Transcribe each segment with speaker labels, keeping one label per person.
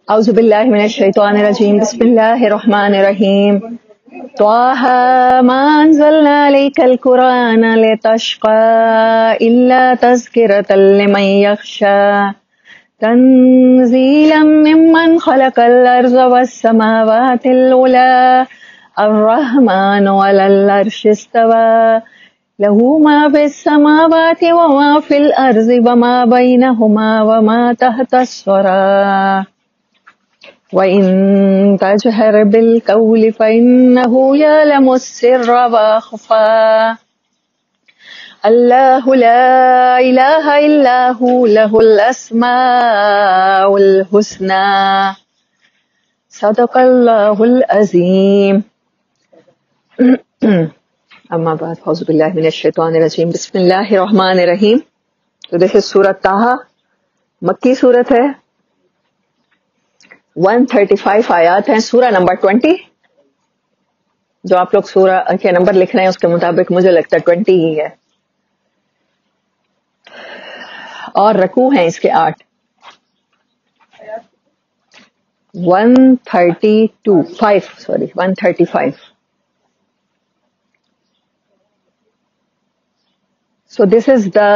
Speaker 1: أعوذ بالله من الشيطان الرجيم بسم الله الرحمن الرحيم طه ما أنزلنا عليك القرآن لتشقى إلا تذكرة لمن يخشى تنزيلا ممن خلق الأرض والسماوات العلى الرحمن على العرش استوى له ما في السماوات وما في الأرض وما بينهما وما تحت الثرى وَإِن تَجْهَرْ بِالْقَوْلِ فَإِنَّهُ يَعْلَمُ السِّرَّ وَأَخْفَى الله لا إله إلا هو له الأسماء الحسنى صدق الله العظيم. أما بعد أعوذ بالله من الشيطان الرجيم بسم الله الرحمن الرحيم. تو دیکھیں سورۃ طٰہٰ مکی سورت ہے، 135 آیات ہیں، سورہ نمبر 20. جو آپ لوگ سورہ کے نمبر لکھ رہے ہیں اس کے مطابق مجھے لگتا ہے 20 ہی ہے، اور رکوع ہیں اس کے 8. 135. So this is the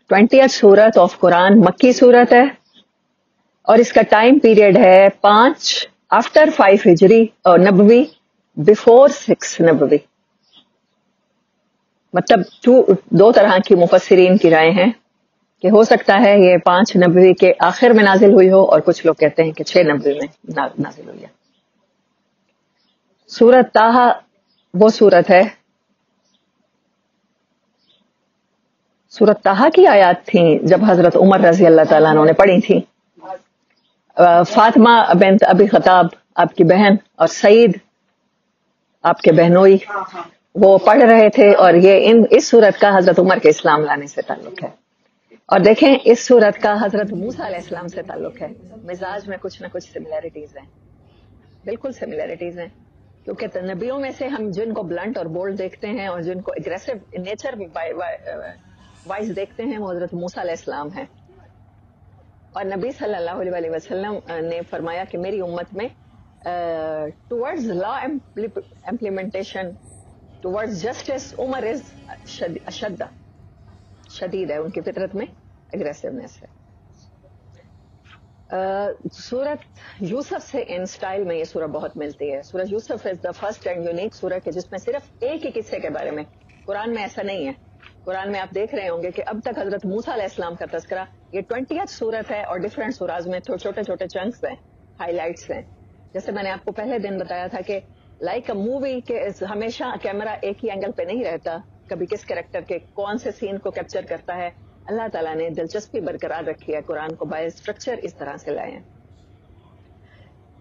Speaker 1: 20th سورت آف قرآن، مکی سورت ہے، اور اس کا ٹائم پیریڈ ہے 5 آفٹر 5 ہجری اور نبوی بفور 6 نبوی. مطلب دو طرح کی مفسرین کی رائے ہیں کہ ہو سکتا ہے یہ 5 نبوی کے آخر میں نازل ہوئی ہو، اور کچھ لوگ کہتے ہیں کہ 6 نبوی میں نازل ہوئی ہے. سورۃ طٰہٰ وہ سورت ہے، سورۃ طٰہٰ کی آیات تھیں جب حضرت عمر رضی اللہ تعالیٰ عنہ نے پڑھی تھی. فاطمہ بنت ابی خطاب آپ کی بہن اور سعید آپ کے بہنوئی وہ پڑھ رہے تھے، اور یہ اس سورت کا حضرت عمر کے اسلام لانے سے تعلق ہے. اور دیکھیں اس سورت کا حضرت موسیٰ علیہ السلام سے تعلق ہے. مزاج میں کچھ نہ کچھ سملیرٹیز ہیں، بالکل سملیرٹیز ہیں، کیونکہ نبیوں میں سے ہم جن کو بلنٹ اور بولڈ دیکھتے ہیں اور جن کو اگریسو نیچر وائز دیکھتے ہیں وہ حضرت موسیٰ علیہ السلام ہیں. اور نبی صلی اللہ علیہ وسلم نے فرمایا کہ میری امت میں ٹورڈز لا امپلیمنٹیشن ٹورڈز جسٹس عمر از شدید ہے، ان کی فطرت میں اگریسونیس ہے. سورت یوسف سے ان سٹائل میں یہ سورہ بہت ملتی ہے. سورہ یوسف از دا فرسٹ اینڈ یونیک سورہ کہ جس میں صرف ایک ہی قصے کے بارے میں، قرآن میں ایسا نہیں ہے. قرآن میں آپ دیکھ رہے ہوں گے کہ اب تک حضرت موسیٰ علیہ السلام کا تذکرہ، یہ 20th سورت ہے، اور ڈفرینٹ سوراز میں چھوٹے چھوٹے چنکس ہیں، ہائی لائٹس ہیں. جیسے میں نے آپ کو پہلے دن بتایا تھا کہ لائک اے مووی کہ ہمیشہ کیمرہ ایک ہی اینگل پہ نہیں رہتا، کبھی کس کریکٹر کے کون سے سین کو کیپچر کرتا ہے. اللہ تعالیٰ نے دلچسپی برقرار رکھی ہے، قرآن کو بائی اسٹرکچر اس طرح سے لائے ہیں.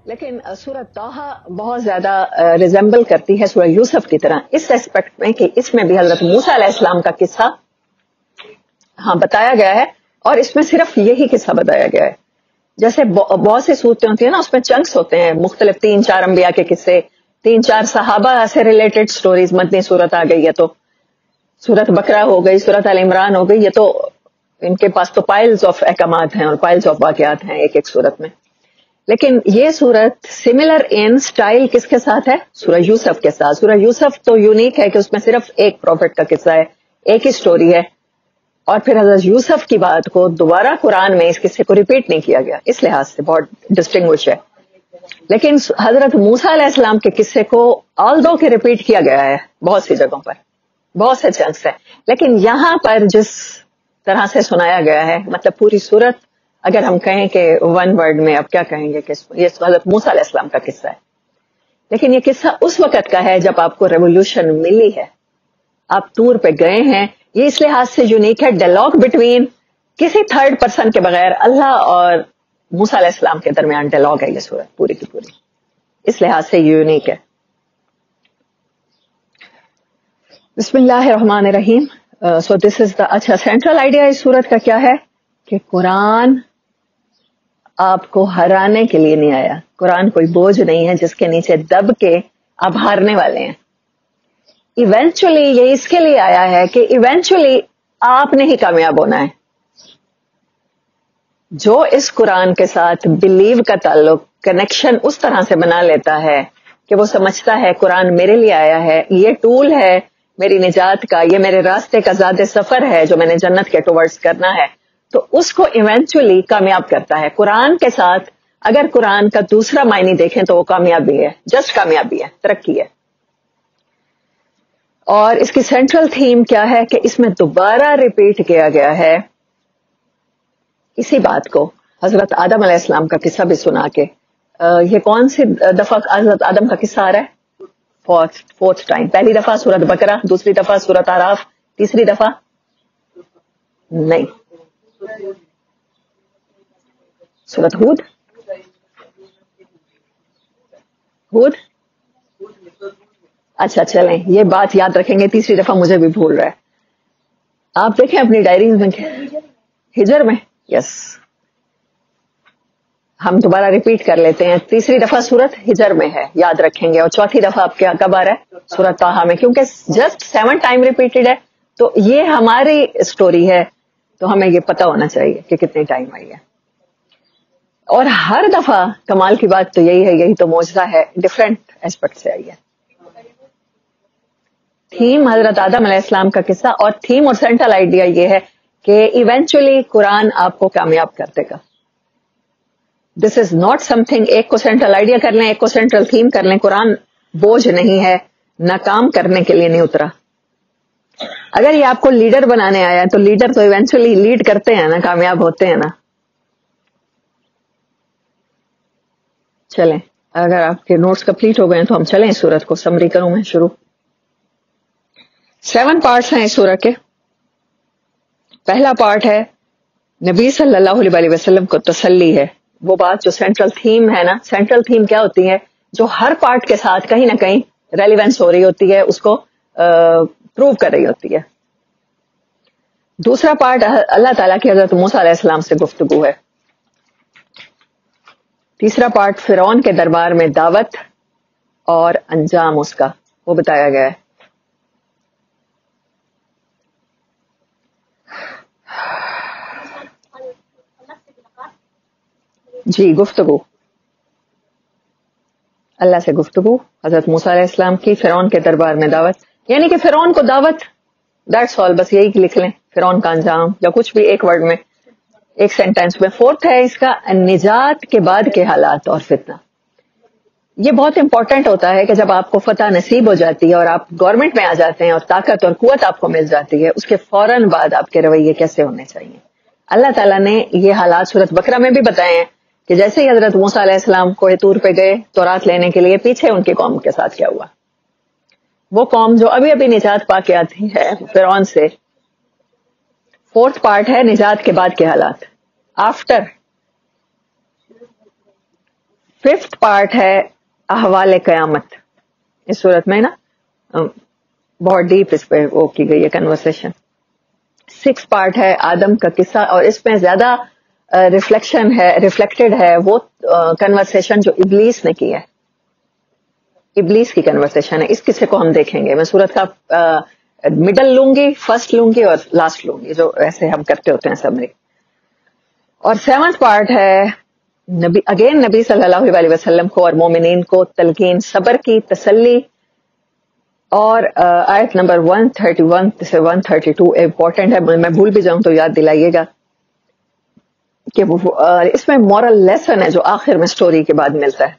Speaker 1: لیکن سورۃ طٰہٰ بہت زیادہ ریزمبل کرتی ہے سورہ یوسف کی طرح اس ایسپیکٹ میں کہ اس میں بھی حضرت موسیٰ علیہ السلام کا قصہ بتایا گیا ہے، اور اس میں صرف یہی قصہ بتایا گیا ہے. جیسے بہت سی صورتیں ہوتی ہیں نا، اس میں چنکس ہوتے ہیں، مختلف 3-4 انبیاء کے قصے، 3-4 صحابہ سے ریلیٹڈ سٹوریز. مدنی صورت آ گئی ہے تو سورت بقرہ ہو گئی، سورت آل عمران ہو گئی، یہ تو ان کے پاس تو پائلز آف احکامات ہیں اور پائلز آف واقعات ہیں ایک ایک صورت میں. لیکن یہ صورت سملر ان سٹائل کس کے ساتھ ہے؟ سورہ یوسف کے ساتھ. سورہ یوسف تو یونیک ہے کہ اس میں صرف ایک پروفٹ کا قصہ ہے، ایک ہی سٹوری ہے، اور پھر حضرت یوسف کی بات کو دوبارہ قرآن میں اس قصے کو ریپیٹ نہیں کیا گیا، اس لحاظ سے بہت ڈسٹنگوش ہے. لیکن حضرت موسیٰ علیہ السلام کے قصے کو آلدو کہ ریپیٹ کیا گیا ہے بہت سی جگہوں پر، بہت سے چنکس ہیں، لیکن یہاں پر جس طرح سے سنایا گیا ہے، مطلب پوری صورت اگر ہم کہیں کہ ون ورڈ میں اب کیا کہیں گے کہ یہ حضرت موسیٰ علیہ السلام کا قصہ ہے. لیکن یہ قصہ اس وقت کا ہے جب آپ کو ریولوشن ملی ہے، آپ ٹور پہ گئے ہیں. یہ اس لحاظ سے یونیک ہے، ڈائلاگ بٹوین کسی تھرڈ پرسن کے بغیر اللہ اور موسیٰ علیہ السلام کے درمیان ڈائلاگ ہے یہ سورت پوری کی پوری، اس لحاظ سے یونیک ہے. بسم اللہ الرحمن الرحیم. سو دس از دا اچھا سینٹرل آئیڈیا اس سورت کا کیا ہے کہ قرآن آپ کو ہرانے کے لیے نہیں آیا. قرآن کوئی بوجھ نہیں ہے جس کے نیچے دب کے آپ ہارنے والے ہیں. ایونچولی یہ اس کے لیے آیا ہے کہ ایونچولی آپ نے ہی کامیاب ہونا ہے. جو اس قرآن کے ساتھ بلیو کا تعلق کنیکشن اس طرح سے بنا لیتا ہے کہ وہ سمجھتا ہے قرآن میرے لیے آیا ہے, یہ ٹول ہے میری نجات کا, یہ میرے راستے کا زیادہ سفر ہے جو میں نے جنت کے ٹورڈز کرنا ہے, تو اس کو ایونچولی کامیاب کرتا ہے. قرآن کے ساتھ اگر قرآن کا دوسرا معنی دیکھیں تو وہ کامیابی ہے, جسٹ کامیابی ہے, ترقی ہے. اور اس کی سینٹرل تھیم کیا ہے کہ اس میں دوبارہ ریپیٹ کیا گیا ہے اسی بات کو, حضرت آدم علیہ السلام کا قصہ بھی سنا کے. یہ کون سی دفعہ حضرت آدم کا قصہ آ رہا ہے؟ Fourth time. پہلی دفعہ سورت بقرہ, دوسری دفعہ سورت اعراف, تیسری دفعہ نہیں سورت ہود. اچھا چلیں یہ بات یاد رکھیں گے, تیسری دفعہ مجھے بھی بھول رہا ہے. آپ دیکھیں اپنی ڈائریز میں, ہجر میں, یس ہم دوبارہ ریپیٹ کر لیتے ہیں. تیسری دفعہ سورت ہجر میں ہے, یاد رکھیں گے. اور چوتھی دفعہ آپ کیا کب آ رہا ہے؟ سورت طٰہٰ میں, کیونکہ جسٹ 7 ٹائم ریپیٹڈ ہے. تو یہ ہماری اسٹوری ہے تو ہمیں یہ پتا ہونا چاہیے کہ کتنے ٹائم آئی ہے. اور ہر دفعہ کمال کی بات تو یہی ہے, یہی تو معجزہ ہے, ڈفرینٹ ایسپیکٹ سے آئی ہے. تھیم حضرت آدم علیہ السلام کا قصہ, اور تھیم اور سینٹرل آئیڈیا یہ ہے کہ ایونچولی قرآن آپ کو کامیاب کر دے گا. دس از ناٹ سم تھنگ ایک کو سینٹرل آئیڈیا کر لیں, ایک کو سینٹرل تھیم کر لیں. قرآن بوجھ نہیں ہے, ناکام کرنے کے لیے نہیں اترا. اگر یہ آپ کو لیڈر بنانے آیا تو لیڈر تو ایونچولی لیڈ کرتے ہیں نا, کامیاب ہوتے ہیں نا. چلیں اگر آپ کے نوٹس کمپلیٹ ہو گئے تو ہم چلیں اس سورت کو سمری کروں میں شروع. 7 پارٹس ہیں اس سورت کے. پہلا پارٹ ہے نبی صلی اللہ علیہ وسلم کو تسلی ہے. وہ بات جو سینٹرل تھیم ہے نا, سینٹرل تھیم کیا ہوتی ہے جو ہر پارٹ کے ساتھ کہیں نہ کہیں ریلیونس ہو رہی ہوتی ہے, اس کو پروو کر رہی ہوتی ہے. دوسرا پارٹ اللہ تعالیٰ کی حضرت موسیٰ علیہ السلام سے گفتگو ہے. تیسرا پارٹ فرعون کے دربار میں دعوت اور انجام اس کا وہ بتایا گیا ہے. جی گفتگو, اللہ سے گفتگو حضرت موسیٰ علیہ السلام کی, فرعون کے دربار میں دعوت, یعنی کہ فرعون کو دعوت, دیٹس آل, بس یہی لکھ لیں, فرعون کا انجام یا کچھ بھی ایک ورڈ میں, ایک سینٹینس میں. فورتھ ہے اس کا نجات کے بعد کے حالات اور فتنہ. یہ بہت امپورٹنٹ ہوتا ہے کہ جب آپ کو فتح نصیب ہو جاتی ہے اور آپ گورنمنٹ میں آ جاتے ہیں اور طاقت اور قوت آپ کو مل جاتی ہے, اس کے فوراً بعد آپ کے رویے کیسے ہونے چاہیے. اللہ تعالیٰ نے یہ حالات سورت بقرہ میں بھی بتائے ہیں کہ جیسے ہی حضرت موسیٰ علیہ السلام کوہ طور پہ گئے تورات لینے کے لیے, پیچھے ان کی قوم کے ساتھ کیا ہوا. وہ قوم جو ابھی ابھی نجات پا کے آتی ہے فرعون سے. فورتھ پارٹ ہے نجات کے بعد کے حالات, آفٹر. ففتھ پارٹ ہے احوال قیامت. اس صورت میں نا بہت ڈیپ اس پہ وہ کی گئی ہے کنورسیشن. 6 پارٹ ہے آدم کا قصہ, اور اس میں زیادہ ریفلیکشن ہے, ریفلیکٹڈ ہے وہ کنورسیشن جو ابلیس نے کی ہے. ابلیس کی کنورسیشن ہے. اس قصے کو ہم دیکھیں گے. میں سورت کا مڈل لوں گی, فرسٹ لوں گی اور لاسٹ لوں گی, جو ایسے ہم کرتے ہوتے ہیں سمری. اور 7th پارٹ ہے نبی صلی اللہ علیہ وسلم کو اور مومنین کو تلقین صبر کی, تسلی. اور آیت نمبر 131 سے 132 امپورٹنٹ ہے, میں بھول بھی جاؤں تو یاد دلائیے گا کہ اس میں مورل لیسن ہے جو آخر میں سٹوری کے بعد ملتا ہے.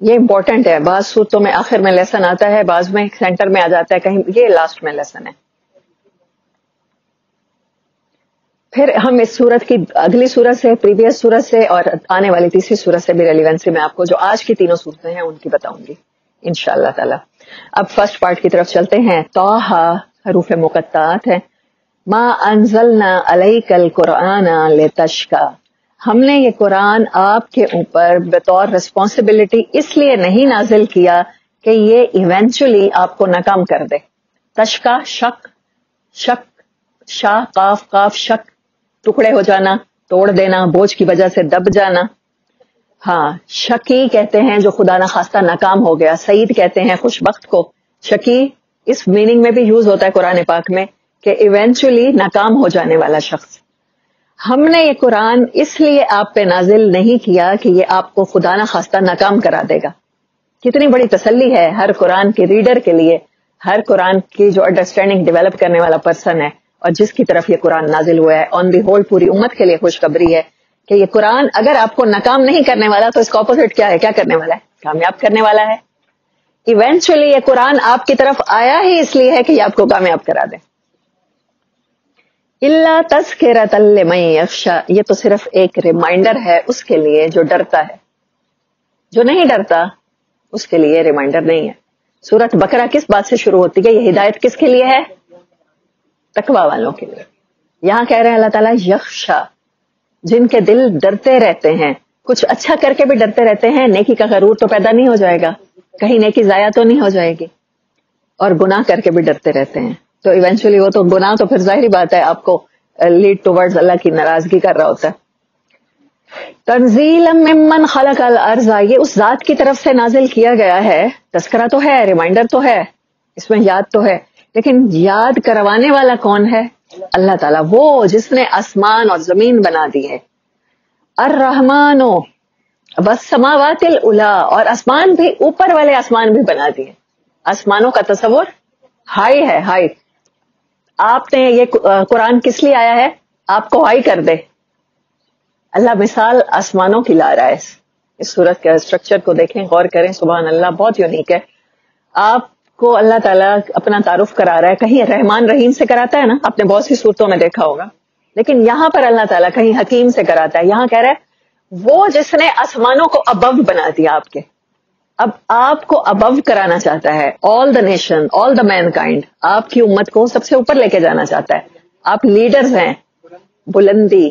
Speaker 1: یہ امپورٹنٹ ہے. بعض صورتوں میں آخر میں لیسن آتا ہے, بعض میں سینٹر میں آ جاتا ہے, کہیں یہ لاسٹ میں لیسن ہے. پھر ہم اس سورت کی اگلی سورت سے, پریویس سورت سے اور آنے والی تیسری سورت سے بھی ریلیونسی میں آپ کو جو آج کی تینوں صورتیں ہیں ان کی بتاؤں گی انشاءاللہ تعالی. اب فرسٹ پارٹ کی طرف چلتے ہیں. طٰہٰ حروف مقطعات ہیں. ما انزلنا علیک القرآن لتشقی, ہم نے یہ قرآن آپ کے اوپر بطور رسپانسبلٹی اس لیے نہیں نازل کیا کہ یہ ایونچولی آپ کو ناکام کر دے. تشقی شک, شاہ قاف قاف شک, ٹکڑے ہو جانا, توڑ دینا, بوجھ کی وجہ سے دب جانا. ہاں شقی کہتے ہیں جو خدا نخواستہ ناکام ہو گیا. سعید کہتے ہیں خوش بخت کو. شقی اس میننگ میں بھی یوز ہوتا ہے قرآن پاک میں کہ ایونچولی ناکام ہو جانے والا شخص. ہم نے یہ قرآن اس لیے آپ پہ نازل نہیں کیا کہ یہ آپ کو خدا نہ خواستہ ناکام کرا دے گا. کتنی بڑی تسلی ہے ہر قرآن کے ریڈر کے لیے, ہر قرآن کی جو انڈرسٹینڈنگ ڈیولپ کرنے والا پرسن ہے اور جس کی طرف یہ قرآن نازل ہوا ہے. آن دی ہول پوری امت کے لیے خوشخبری ہے کہ یہ قرآن اگر آپ کو ناکام نہیں کرنے والا تو اس کا اپوزٹ کیا ہے, کیا کرنے والا ہے, کامیاب کرنے والا ہے. ایونچولی یہ قرآن آپ کی طرف آیا ہی اس لیے ہے کہ یہ آپ کو کامیاب کرا دے. اللہ تذکرۃ لمن یخشی, یہ تو صرف ایک ریمائنڈر ہے اس کے لیے جو ڈرتا ہے. جو نہیں ڈرتا اس کے لیے ریمائنڈر نہیں ہے. سورۃ بقرہ کس بات سے شروع ہوتی ہے؟ یہ ہدایت کس کے لیے ہے؟ تقوی والوں کے لیے. یہاں کہہ رہے ہیں اللہ تعالیٰ یخشی, جن کے دل ڈرتے رہتے ہیں, کچھ اچھا کر کے بھی ڈرتے رہتے ہیں, نیکی کا غرور تو پیدا نہیں ہو جائے گا, کہیں نیکی ضائع تو نہیں ہو جائے گی, اور گناہ کر کے بھی ڈرتے رہتے ہیں. تو ایونچولی وہ تو گناہ تو پھر ظاہری بات ہے آپ کو لیڈ ٹوورڈز اللہ کی ناراضگی کر رہا ہوتا ہے. تنزیلا ممن خلق الارض, یہ اس ذات کی طرف سے نازل کیا گیا ہے. تذکرہ تو ہے, ریمائنڈر تو ہے, اس میں یاد تو ہے, لیکن یاد کروانے والا کون ہے؟ اللہ تعالیٰ, وہ جس نے آسمان اور زمین بنا دی ہے. الرحمن والسماوات العلی, اور آسمان بھی, اوپر والے آسمان بھی بنا دیے. آسمانوں کا تصور ہائی ہے, ہائی. آپ نے یہ قرآن کس لیے آیا ہے؟ آپ کو ہائی کر دے. اللہ مثال آسمانوں کی لا رہا ہے. اس صورت کے اسٹرکچر کو دیکھیں, غور کریں, سبحان اللہ, بہت یونیک ہے. آپ کو اللہ تعالیٰ اپنا تعارف کرا رہا ہے. کہیں رحمان رحیم سے کراتا ہے نا, آپ نے بہت سی صورتوں میں دیکھا ہوگا, لیکن یہاں پر اللہ تعالیٰ کہیں حکیم سے کراتا ہے. یہاں کہہ رہا ہے وہ جس نے آسمانوں کو ابو بنا دیا آپ کے, اب آپ کو ابو کرانا چاہتا ہے. آل the nation, all the main kind, آپ کی امت کو سب سے اوپر لے کے جانا چاہتا ہے. آپ لیڈرز ہیں. بلندی,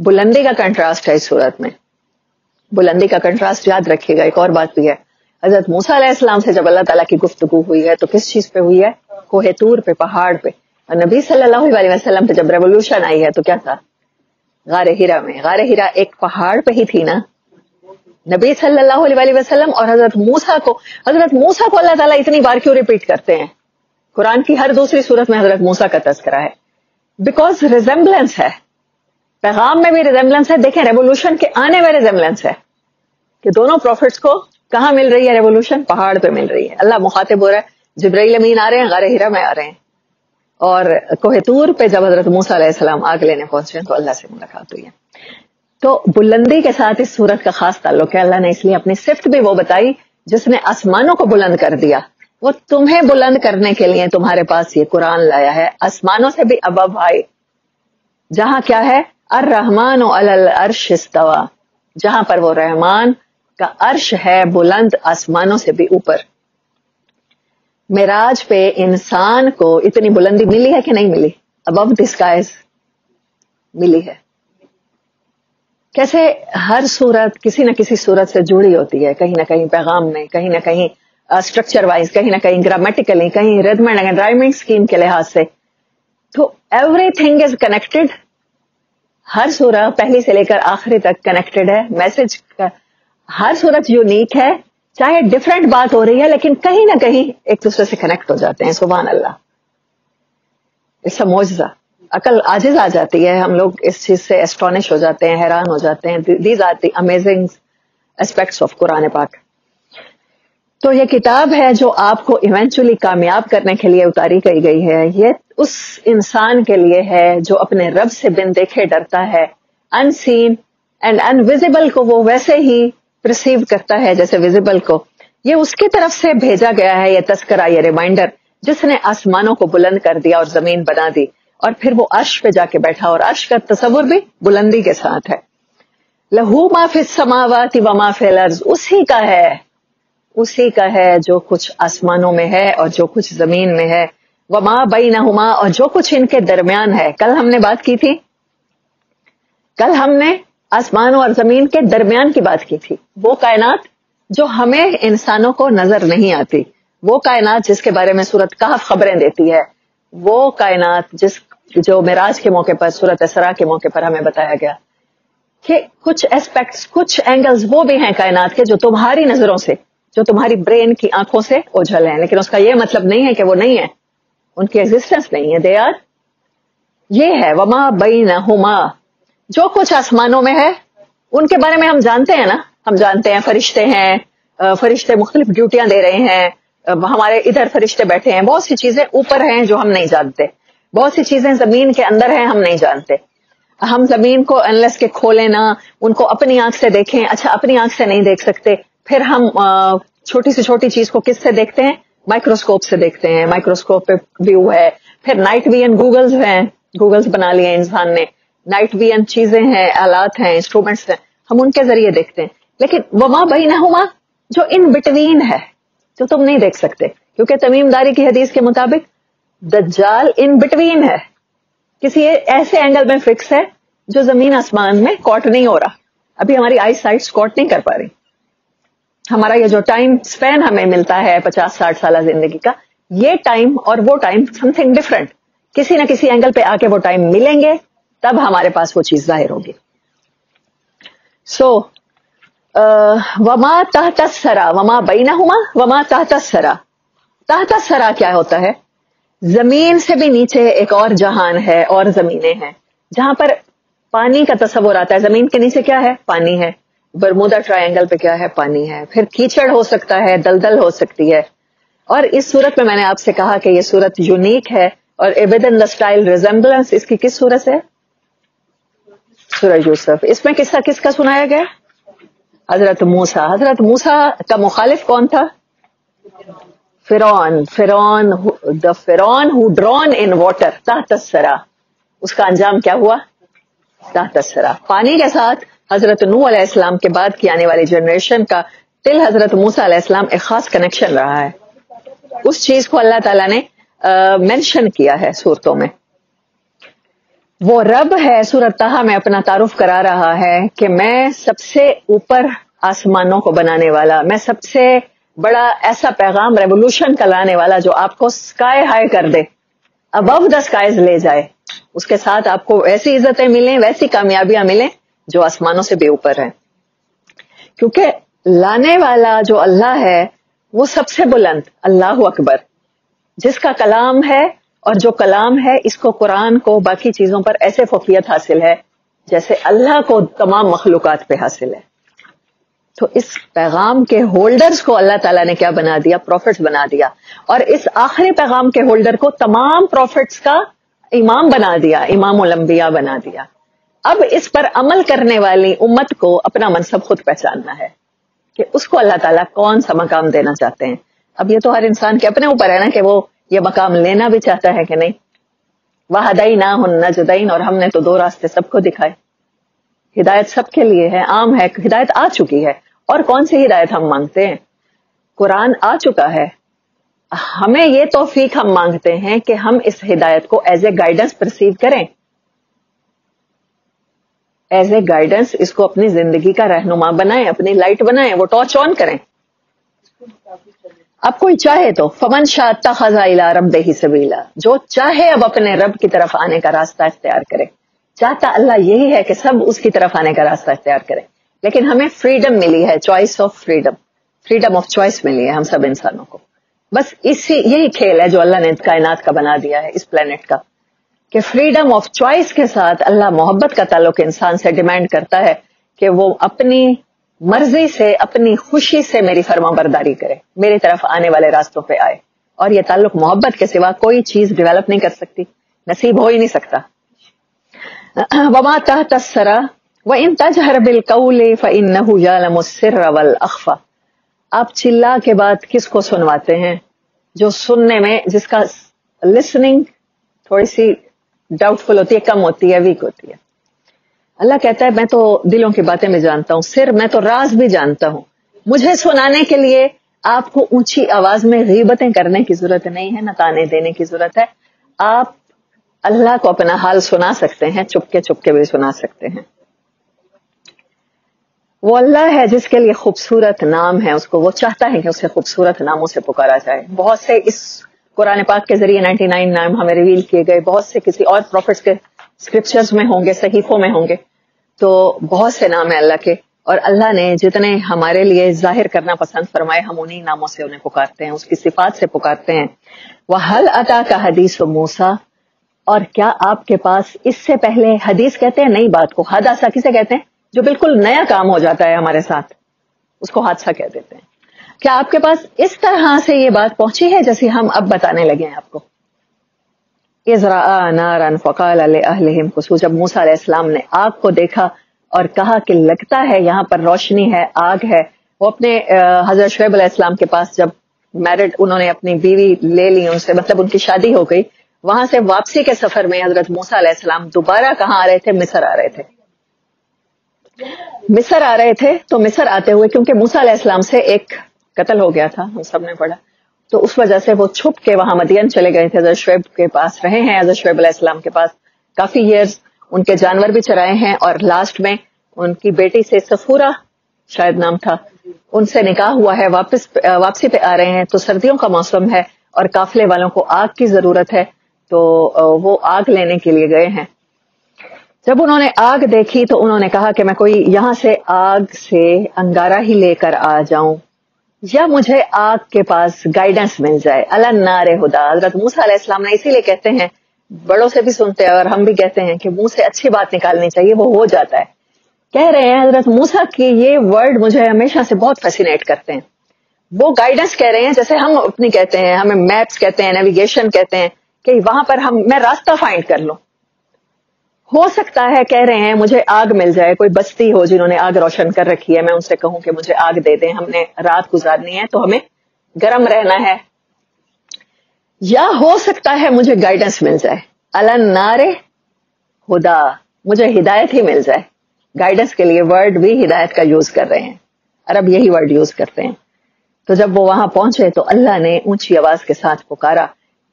Speaker 1: بلندی کا کنٹراسٹ ہے اس صورت میں. بلندی کا کنٹراسٹ یاد رکھیے گا. ایک اور بات بھی ہے, حضرت موسیٰ علیہ السلام سے جب اللہ تعالیٰ کی گفتگو ہوئی ہے تو کس چیز پہ ہوئی ہے؟ کوہ طور پہ, پہاڑ پہ. اور نبی صلی اللہ علیہ وسلم پہ جب ریولوشن آئی ہے تو کیا تھا؟ غار ہیرا میں. غار ہیرا ایک پہاڑ پہ ہی تھی نا. نبی صلی اللہ علیہ وسلم اور حضرت موسیٰ کو اللہ تعالیٰ اتنی بار کیوں ریپیٹ کرتے ہیں؟ قرآن کی ہر دوسری صورت میں حضرت موسیٰ کا تذکرہ ہے. بیکاز ریزمبلنس ہے, پیغام میں بھی ریزمبلنس ہے. دیکھیں ریولوشن کے آنے میں ریزمبلنس ہے کہ دونوں پروفٹس کو کہاں مل رہی ہے ریولوشن؟ پہاڑ پہ مل رہی ہے. اللہ مخاطب ہو رہا ہے, جبرائیل امین آ رہے ہیں, غار ہیرا میں آ رہے ہیں, اور کوہ طور پہ جب حضرت موسیٰ علیہ السلام آگ لینے پہنچے تو اللہ سے ملاقات ہوئی ہے. تو بلندی کے ساتھ اس صورت کا خاص تعلق ہے. اللہ نے اس لیے اپنی صفت بھی وہ بتائی جس نے آسمانوں کو بلند کر دیا. وہ تمہیں بلند کرنے کے لیے تمہارے پاس یہ قرآن لایا ہے. آسمانوں سے بھی ابو آئے, جہاں کیا ہے؟ الرحمن علی العرش استوی, جہاں پر وہ رحمان کا عرش ہے بلند, آسمانوں سے بھی اوپر. معراج پہ انسان کو اتنی بلندی ملی ہے کہ نہیں ملی؟ ابو دی اسکائز ملی ہے. کیسے ہر صورت کسی نہ کسی صورت سے جڑی ہوتی ہے, کہیں نہ کہیں پیغام میں, کہیں نہ کہیں اسٹرکچر وائز, کہیں نہ کہیں گرامیٹیکلی, کہیں ردم اینڈ رائمنگ اسکیم کے لحاظ سے. تو ایوری تھنگ از کنیکٹڈ. ہر سورہ پہلی سے لے کر آخری تک کنیکٹڈ ہے. میسج کا ہر صورت یونیک ہے, چاہے ڈفرینٹ بات ہو رہی ہے لیکن کہیں نہ کہیں ایک دوسرے سے کنیکٹ ہو جاتے ہیں. سبحان اللہ, اس کا معجزہ. عقل عاجز آ جاتی ہے, ہم لوگ اس چیز سے اسٹونش ہو جاتے ہیں, حیران ہو جاتے ہیں. These are the amazing aspects of Quran پاک. تو یہ کتاب ہے جو آپ کو ایونچولی کامیاب کرنے کے لیے اتاری گئی ہے. یہ اس انسان کے لیے ہے جو اپنے رب سے بن دیکھے ڈرتا ہے. ان سین اینڈ انویزیبل کو وہ ویسے ہی پرسیو کرتا ہے جیسے ویزیبل کو. یہ اس کی طرف سے بھیجا گیا ہے یہ تذکرہ, یہ ریمائنڈر, جس نے آسمانوں کو بلند کر دیا اور زمین بنا دی, اور پھر وہ عرش پہ جا کے بیٹھا, اور عرش کا تصور بھی بلندی کے ساتھ ہے. لہو ما فی السماوات و ما فی الارض, اسی کا ہے جو کچھ آسمانوں میں ہے اور جو کچھ زمین میں ہے. وما بینہما, اور جو کچھ ان کے درمیان ہے. کل ہم نے بات کی تھی, کل ہم نے آسمانوں اور زمین کے درمیان کی بات کی تھی. وہ کائنات جو ہمیں انسانوں کو نظر نہیں آتی, وہ کائنات جس کے بارے میں سورۃ کہف خبریں دیتی ہے, وہ کائنات جو معراج کے موقع پر, سورۃ اسراء کے موقع پر ہمیں بتایا گیا کہ کچھ ایسپیکٹس, کچھ اینگلز وہ بھی ہیں کائنات کے جو تمہاری نظروں سے, جو تمہاری برین کی آنکھوں سے اوجھل ہیں, لیکن اس کا یہ مطلب نہیں ہے کہ وہ نہیں ہے, ان کی ایگزسٹنس نہیں ہے. دے آر یہ ہے وما بینہما، جو کچھ آسمانوں میں ہے ان کے بارے میں ہم جانتے ہیں نا، ہم جانتے ہیں فرشتے ہیں، فرشتے مختلف ڈیوٹیاں دے رہے ہیں، ہمارے ادھر فرشتے بیٹھے ہیں، بہت سی چیزیں اوپر ہیں جو ہم نہیں جانتے، بہت سی چیزیں زمین کے اندر ہیں ہم نہیں جانتے. ہم زمین کو انلیس کے کھولیں نا، ان کو اپنی آنکھ سے دیکھیں، اچھا اپنی آنکھ سے نہیں دیکھ سکتے، پھر ہم چھوٹی سے چھوٹی چیز کو کس سے دیکھتے ہیں؟ مائکروسکوپ سے دیکھتے ہیں، مائکروسکوپ پہ ویو ہے، پھر نائٹ ویژن گوگلز ہیں، گوگلز بنا لیے انسان نے، نائٹ ویژن چیزیں ہیں، آلات ہیں، انسٹرومنٹس ہیں، ہم ان کے ذریعے دیکھتے ہیں. لیکن وما بینہما، جو ان بٹوین ہے، جو تم نہیں دیکھ سکتے، کیونکہ تمیم داری کی حدیث کے مطابق دجال ان بٹوین ہے، کسی ایسے اینگل میں فکس ہے جو زمین آسمان میں کاٹ نہیں ہو رہا. ابھی ہماری آئی سائٹ کاٹ نہیں کر پا رہی. ہمارا یہ جو ٹائم سپین ہمیں ملتا ہے 50-60 سالہ زندگی کا، یہ ٹائم اور وہ ٹائم سم تھنگ ڈفرنٹ، کسی نہ کسی اینگل پہ آ کے وہ ٹائم ملیں گے، تب ہمارے پاس وہ چیز ظاہر ہوگی. سو وما تحت الثری وما بینہما وما تحت الثری. تحت الثری کیا ہوتا ہے؟ زمین سے بھی نیچے ایک اور جہان ہے اور زمینیں ہیں جہاں پر پانی کا تصور آتا ہے. زمین کے نیچے کیا ہے؟ پانی ہے. برمودا ٹرائنگل پہ کیا ہے؟ پانی ہے. پھر کیچڑ ہو سکتا ہے، دلدل ہو سکتی ہے. اور اس صورت میں نے آپ سے کہا کہ یہ صورت یونیک ہے، اور ودن دا اسٹائل ریزمبلنس اس کی کس صورت سے؟ سورہ یوسف. اس میں قصہ کس کا سنایا گیا؟ حضرت موسیٰ. حضرت موسیٰ کا مخالف کون تھا؟ فرعون the فرعون who drawn in water تحت الثری. اس کا انجام کیا ہوا؟ تحت الثری. پانی کے ساتھ حضرت نوح علیہ السلام کے بعد کی آنے والی جنریشن کا ٹل حضرت موسیٰ علیہ السلام ایک خاص کنیکشن رہا ہے. اس چیز کو اللہ تعالیٰ نے مینشن کیا ہے سورتوں میں. وہ رب ہے، سورۃ طٰہٰ میں اپنا تعارف کرا رہا ہے کہ میں سب سے اوپر آسمانوں کو بنانے والا، میں سب سے بڑا ایسا پیغام ریولوشن کا لانے والا جو آپ کو اسکائی ہائی کر دے، ابو دا اسکائز لے جائے. اس کے ساتھ آپ کو ایسی عزتیں ملیں، ویسی کامیابیاں ملیں جو آسمانوں سے بھی اوپر ہیں. کیونکہ لانے والا جو اللہ ہے وہ سب سے بلند، اللہ اکبر، جس کا کلام ہے، اور جو کلام ہے اس کو قرآن کو باقی چیزوں پر ایسے فوقیت حاصل ہے جیسے اللہ کو تمام مخلوقات پہ حاصل ہے. تو اس پیغام کے ہولڈرز کو اللہ تعالیٰ نے کیا بنا دیا؟ پروفٹس بنا دیا. اور اس آخری پیغام کے ہولڈر کو تمام پروفٹس کا امام بنا دیا، امام الانبیاء بنا دیا. اب اس پر عمل کرنے والی امت کو اپنا منصب خود پہچاننا ہے کہ اس کو اللہ تعالیٰ کون سا مقام دینا چاہتے ہیں. اب یہ تو ہر انسان کے اپنے اوپر ہے نا کہ وہ یہ مقام لینا بھی چاہتا ہے کہ نہیں. وَهَدَيْنَاهُ النَّجْدَيْنِ، اور ہم نے تو دو راستے سب کو دکھائے. ہدایت سب کے لیے ہے، عام ہے، ہدایت آ چکی ہے. اور کون سی ہدایت ہم مانگتے ہیں؟ قرآن آ چکا ہے. ہمیں یہ توفیق ہم مانگتے ہیں کہ ہم اس ہدایت کو ایز اے گائیڈنس پرسیو کریں، ایز اے گائیڈنس اس کو اپنی زندگی کا رہنما بنائیں، اپنی لائٹ بنائیں، وہ ٹارچ آن کریں. اب کوئی چاہے تو فمن شاء اتخذ الی ربہ سبیلا، جو چاہے اب اپنے رب کی طرف آنے کا راستہ اختیار کرے. چاہتا اللہ یہی ہے کہ سب اس کی طرف آنے کا راستہ اختیار کرے، لیکن ہمیں فریڈم ملی ہے، choice of freedom, freedom of choice ملی ہے ہم سب انسانوں کو. بس یہی کھیل ہے جو اللہ نے کائنات کا بنا دیا ہے، اس پلانٹ کا، کہ فریڈم آف چوائس کے ساتھ اللہ محبت کا تعلق انسان سے ڈیمانڈ کرتا ہے کہ وہ اپنی مرضی سے، اپنی خوشی سے میری فرما برداری کرے، میری طرف آنے والے راستوں پہ آئے. اور یہ تعلق محبت کے سوا کوئی چیز ڈیولپ نہیں کر سکتی، نصیب ہو ہی نہیں سکتا. وما تحت الثری وَإِن تَجْهَرْ بِالْقَوْلِ فَإِنَّهُ يَعْلَمُ السِّرَّ وَالْأَخْفَى. آپ چلا کے بعد کس کو سنواتے ہیں؟ جو سننے میں، جس کا لسننگ تھوڑی سی ڈاؤٹ فل ہوتی ہے، کم ہوتی ہے، ویک ہوتی ہے. اللہ کہتا ہے میں تو دلوں کی باتیں میں جانتا ہوں، سر میں تو راز بھی جانتا ہوں. مجھے سنانے کے لیے آپ کو اونچی آواز میں غیبتیں کرنے کی ضرورت نہیں ہے، نہ تانے دینے کی ضرورت ہے. آپ اللہ کو اپنا حال سنا سکتے ہیں، چپ کے بھی سنا سکتے ہیں. وہ اللہ ہے جس کے لیے خوبصورت نام ہے، اس کو وہ چاہتا ہے کہ اسے خوبصورت ناموں سے پکارا جائے. بہت سے اس قرآن پاک کے ذریعے 99 نام ہمیں ریویل کیے گئے، بہت سے کسی اور پروفٹس کے اسکرپچرز میں ہوں گے، صحیفوں میں ہوں گے. تو بہت سے نام ہیں اللہ کے، اور اللہ نے جتنے ہمارے لیے ظاہر کرنا پسند فرمائے ہم انہی ناموں سے انہیں پکارتے ہیں، اس کی صفات سے پکارتے ہیں. وَهَلْ أَتَاكَ حَدِيثُ مُوسَىٰ، اور کیا آپ کے پاس اس سے پہلے، حدیث کہتے ہیں نئی بات کو، حادثہ کسے کہتے ہیں؟ جو بالکل نیا کام ہو جاتا ہے ہمارے ساتھ، اس کو حادثہ کہہ دیتے ہیں. کیا آپ کے پاس اس طرح سے یہ بات پہنچی ہے جیسے ہم اب بتانے لگے ہیں آپ کو؟ اذ رأى نارا فقال لأهلهم كثوا، جب موسیٰ علیہ السلام نے آگ کو دیکھا اور کہا کہ لگتا ہے یہاں پر روشنی ہے، آگ ہے. وہ اپنے حضرت شعیب علیہ السلام کے پاس جب میرڈ، انہوں نے اپنی بیوی لے لی ان سے، مطلب ان کی شادی ہو گئی، وہاں سے واپسی کے سفر میں حضرت موسیٰ علیہ السلام دوبارہ کہاں آ رہے تھے؟ مصر آ رہے تھے. مصر آ رہے تھے تو مصر آتے ہوئے کیونکہ موسیٰ علیہ السلام سے ایک قتل ہو گیا تھا، ہم سب نے پڑھا، تو اس وجہ سے وہ چھپ کے وہاں مدین چلے گئے تھے. حضرت شعیب کے پاس رہے ہیں، حضرت شعیب علیہ السلام کے پاس کافی ایئرز، ان کے جانور بھی چرائے ہیں، اور لاسٹ میں ان کی بیٹی سے صفورہ شاید نام تھا، ان سے نکاح ہوا ہے. واپسی پہ آ رہے ہیں تو سردیوں کا موسم ہے اور قافلے والوں کو آگ کی ضرورت ہے، تو وہ آگ لینے کے لیے گئے ہیں. جب انہوں نے آگ دیکھی تو انہوں نے کہا کہ میں کوئی یہاں سے آگ سے انگارہ ہی لے کر آ جاؤں، یا مجھے آگ کے پاس گائیڈنس مل جائے. علی النار ہدی. حضرت موسیٰ علیہ السلام نے اسی لیے کہتے ہیں، بڑوں سے بھی سنتے ہیں اور ہم بھی کہتے ہیں کہ منہ سے اچھی بات نکالنی چاہیے، وہ ہو جاتا ہے. کہہ رہے ہیں حضرت موسیٰ کی یہ ورڈ مجھے ہمیشہ سے بہت فیسینیٹ کرتے ہیں. وہ گائیڈنس کہہ رہے ہیں جیسے ہم اپنی کہتے ہیں، ہمیں میپس کہتے ہیں، نیویگیشن کہتے ہیں، کہ وہاں پر میں راستہ فائنڈ کر لوں. ہو سکتا ہے کہہ رہے ہیں مجھے آگ مل جائے، کوئی بستی ہو جنہوں نے آگ روشن کر رکھی ہے، میں ان سے کہوں کہ مجھے آگ دے دیں، ہم نے رات گزارنی ہے تو ہمیں گرم رہنا ہے. یا ہو سکتا ہے مجھے گائیڈنس مل جائے. علی النار ہدی، مجھے ہدایت ہی مل جائے. گائیڈنس کے لیے ورڈ بھی ہدایت کا یوز کر رہے ہیں، عرب یہی ورڈ یوز کرتے ہیں. تو جب وہ وہاں پہنچے تو اللہ نے اونچی آواز کے ساتھ پکارا.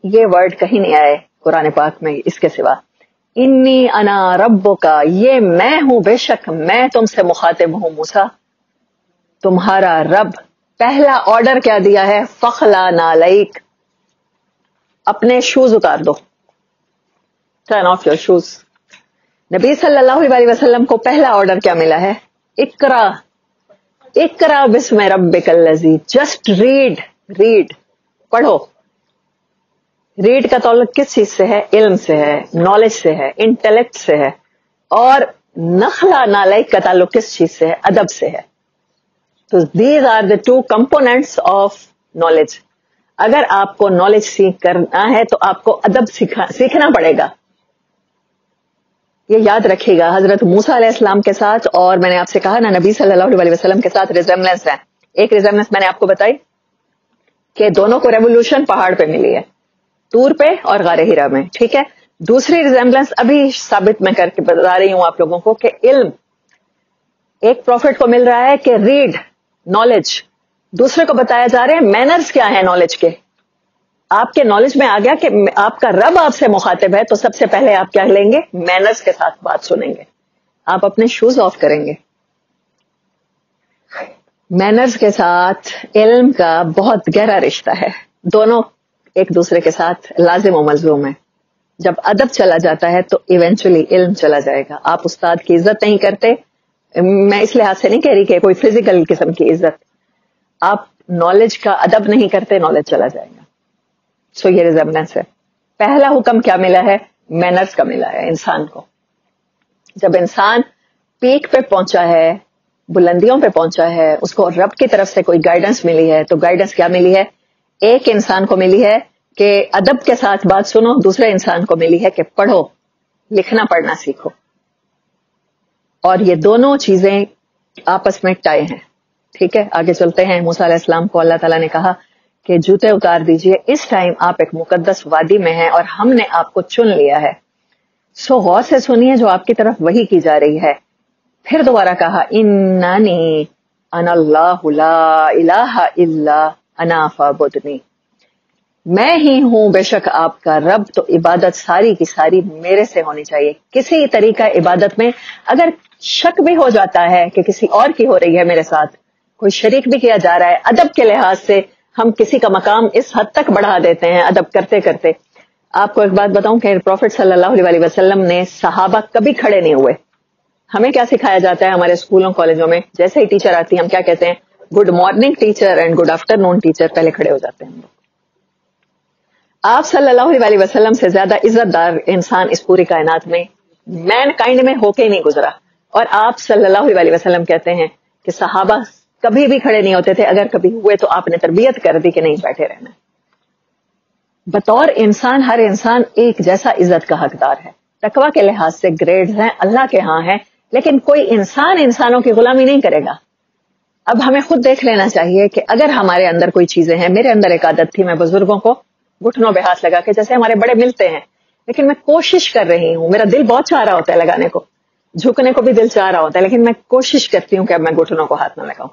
Speaker 1: یہ ورڈ کہیں نہیں آئے قرآن پاک میں اس کے سوا. انی انا ربک، یہ میں ہوں، بے شک میں تم سے مخاطب ہوں موسیٰ، تمہارا رب. پہلا آرڈر کیا دیا ہے؟ فخلا نعلیک، اپنے شوز اتار دو، ٹرن آف یور شوز. نبی صلی اللہ علیہ وسلم کو پہلا آرڈر کیا ملا ہے؟ اقرا، اقرا بسم ربک الذی، جسٹ ریڈ، پڑھو. ریڈ کا تعلق کس چیز سے ہے؟ علم سے ہے، نالج سے ہے، انٹلیکٹ سے ہے. اور نخلا نالیک کا تعلق کس چیز سے ہے؟ ادب سے ہے. تو these are the two components of knowledge. اگر آپ کو نالج سیکھ کرنا ہے تو آپ کو ادب سیکھنا پڑے گا. یہ یاد رکھیے گا. حضرت موسیٰ علیہ السلام کے ساتھ، اور میں نے آپ سے کہا نا نبی صلی اللہ علیہ وسلم کے ساتھ ریزمبلنس ہے. ایک ریزمبلنس میں نے آپ کو بتائی کہ دونوں کو ریولوشن پہاڑ پہ ملی ہے، طور پہ اور غار ہرا میں، ٹھیک ہے. دوسری ریزمبلنس ابھی ثابت میں کر کے بتا رہی ہوں آپ لوگوں کو کہ علم ایک پروفٹ کو مل رہا ہے کہ ریڈ، نالج. دوسرے کو بتایا جا رہا ہے مینرز کیا ہیں نالج کے. آپ کے نالج میں آ گیا کہ آپ کا رب آپ سے مخاطب ہے، تو سب سے پہلے آپ کیا لیں گے؟ مینرز کے ساتھ بات سنیں گے. آپ اپنے شوز آف کریں گے. مینرز کے ساتھ علم کا بہت گہرا رشتہ ہے، دونوں ایک دوسرے کے ساتھ لازم و ملزوم ہے. جب ادب چلا جاتا ہے تو ایونچولی علم چلا جائے گا. آپ استاد کی عزت نہیں کرتے، میں اس لحاظ سے نہیں کہہ رہی کہ کوئی فزیکل قسم کی عزت، آپ نالج کا ادب نہیں کرتے، نالج چلا جائے گا. سو یہ ریزمبلنس ہے. پہلا حکم کیا ملا ہے؟ مینرز کا ملا ہے انسان کو. جب انسان پیک پہ پہنچا ہے، بلندیوں پہ پہنچا ہے، اس کو رب کی طرف سے کوئی گائیڈنس ملی ہے، تو گائیڈنس کیا ملی ہے؟ ایک انسان کو ملی ہے کہ ادب کے ساتھ بات سنو، دوسرے انسان کو ملی ہے کہ پڑھو، لکھنا پڑھنا سیکھو. اور یہ دونوں چیزیں آپس میں ٹائی ہیں. ٹھیک ہے، آگے چلتے ہیں. موسیٰ علیہ السلام کو اللہ تعالیٰ نے کہا کہ جوتے اتار دیجئے، اس ٹائم آپ ایک مقدس وادی میں ہیں اور ہم نے آپ کو چن لیا ہے. سو غور سے سنیے جو آپ کی طرف وحی کی جا رہی ہے. پھر دوبارہ کہا اننی انا اللہ لا الہ الا انا فاعبدنی، میں ہی ہوں بے شک آپ کا رب، تو عبادت ساری کی ساری میرے سے ہونی چاہیے. کسی طریقہ عبادت میں اگر شک بھی ہو جاتا ہے کہ کسی اور کی ہو رہی ہے میرے ساتھ، کوئی شریک بھی کیا جا رہا ہے، ادب کے لحاظ سے ہم کسی کا مقام اس حد تک بڑھا دیتے ہیں ادب کرتے کرتے. آپ کو ایک بات بتاؤں کہ پروفٹ صلی اللہ علیہ وسلم نے صحابہ کبھی کھڑے نہیں ہوئے. ہمیں کیا سکھایا جاتا ہے ہمارے اسکولوں کالجوں میں؟ جیسے ہی ٹیچر آتی ہے ہم کیا کہتے ہیں؟ Good morning teacher and good afternoon teacher. پہلے کھڑے ہو جاتے ہیں. آپ صلی اللہ علیہ وسلم سے زیادہ عزت دار انسان اس پوری کائنات میں مین کائنڈ میں ہو کے نہیں گزرا. اور آپ صلی اللہ علیہ وسلم کہتے ہیں کہ صحابہ کبھی بھی کھڑے نہیں ہوتے تھے, اگر کبھی ہوئے تو آپ نے تربیت کر دی کہ نہیں بیٹھے رہنا. بطور انسان ہر انسان ایک جیسا عزت کا حقدار ہے. تقویٰ کے لحاظ سے گریڈز ہیں, اللہ کے ہاں ہیں, لیکن کوئی انسان انسانوں کی غلامی نہیں کرے گا. اب ہمیں خود دیکھ لینا چاہیے کہ اگر ہمارے اندر کوئی چیزیں ہیں. میرے اندر ایک عادت تھی, میں بزرگوں کو گھٹنوں پہ ہاتھ لگا کے, جیسے ہمارے بڑے ملتے ہیں, لیکن میں کوشش کر رہی ہوں, میرا دل بہت چاہ رہا ہوتا ہے لگانے کو, جھکنے کو بھی دل چاہ رہا ہوتا ہے, لیکن میں کوشش کرتی ہوں کہ اب میں گھٹنوں کو ہاتھ نہ لگاؤں.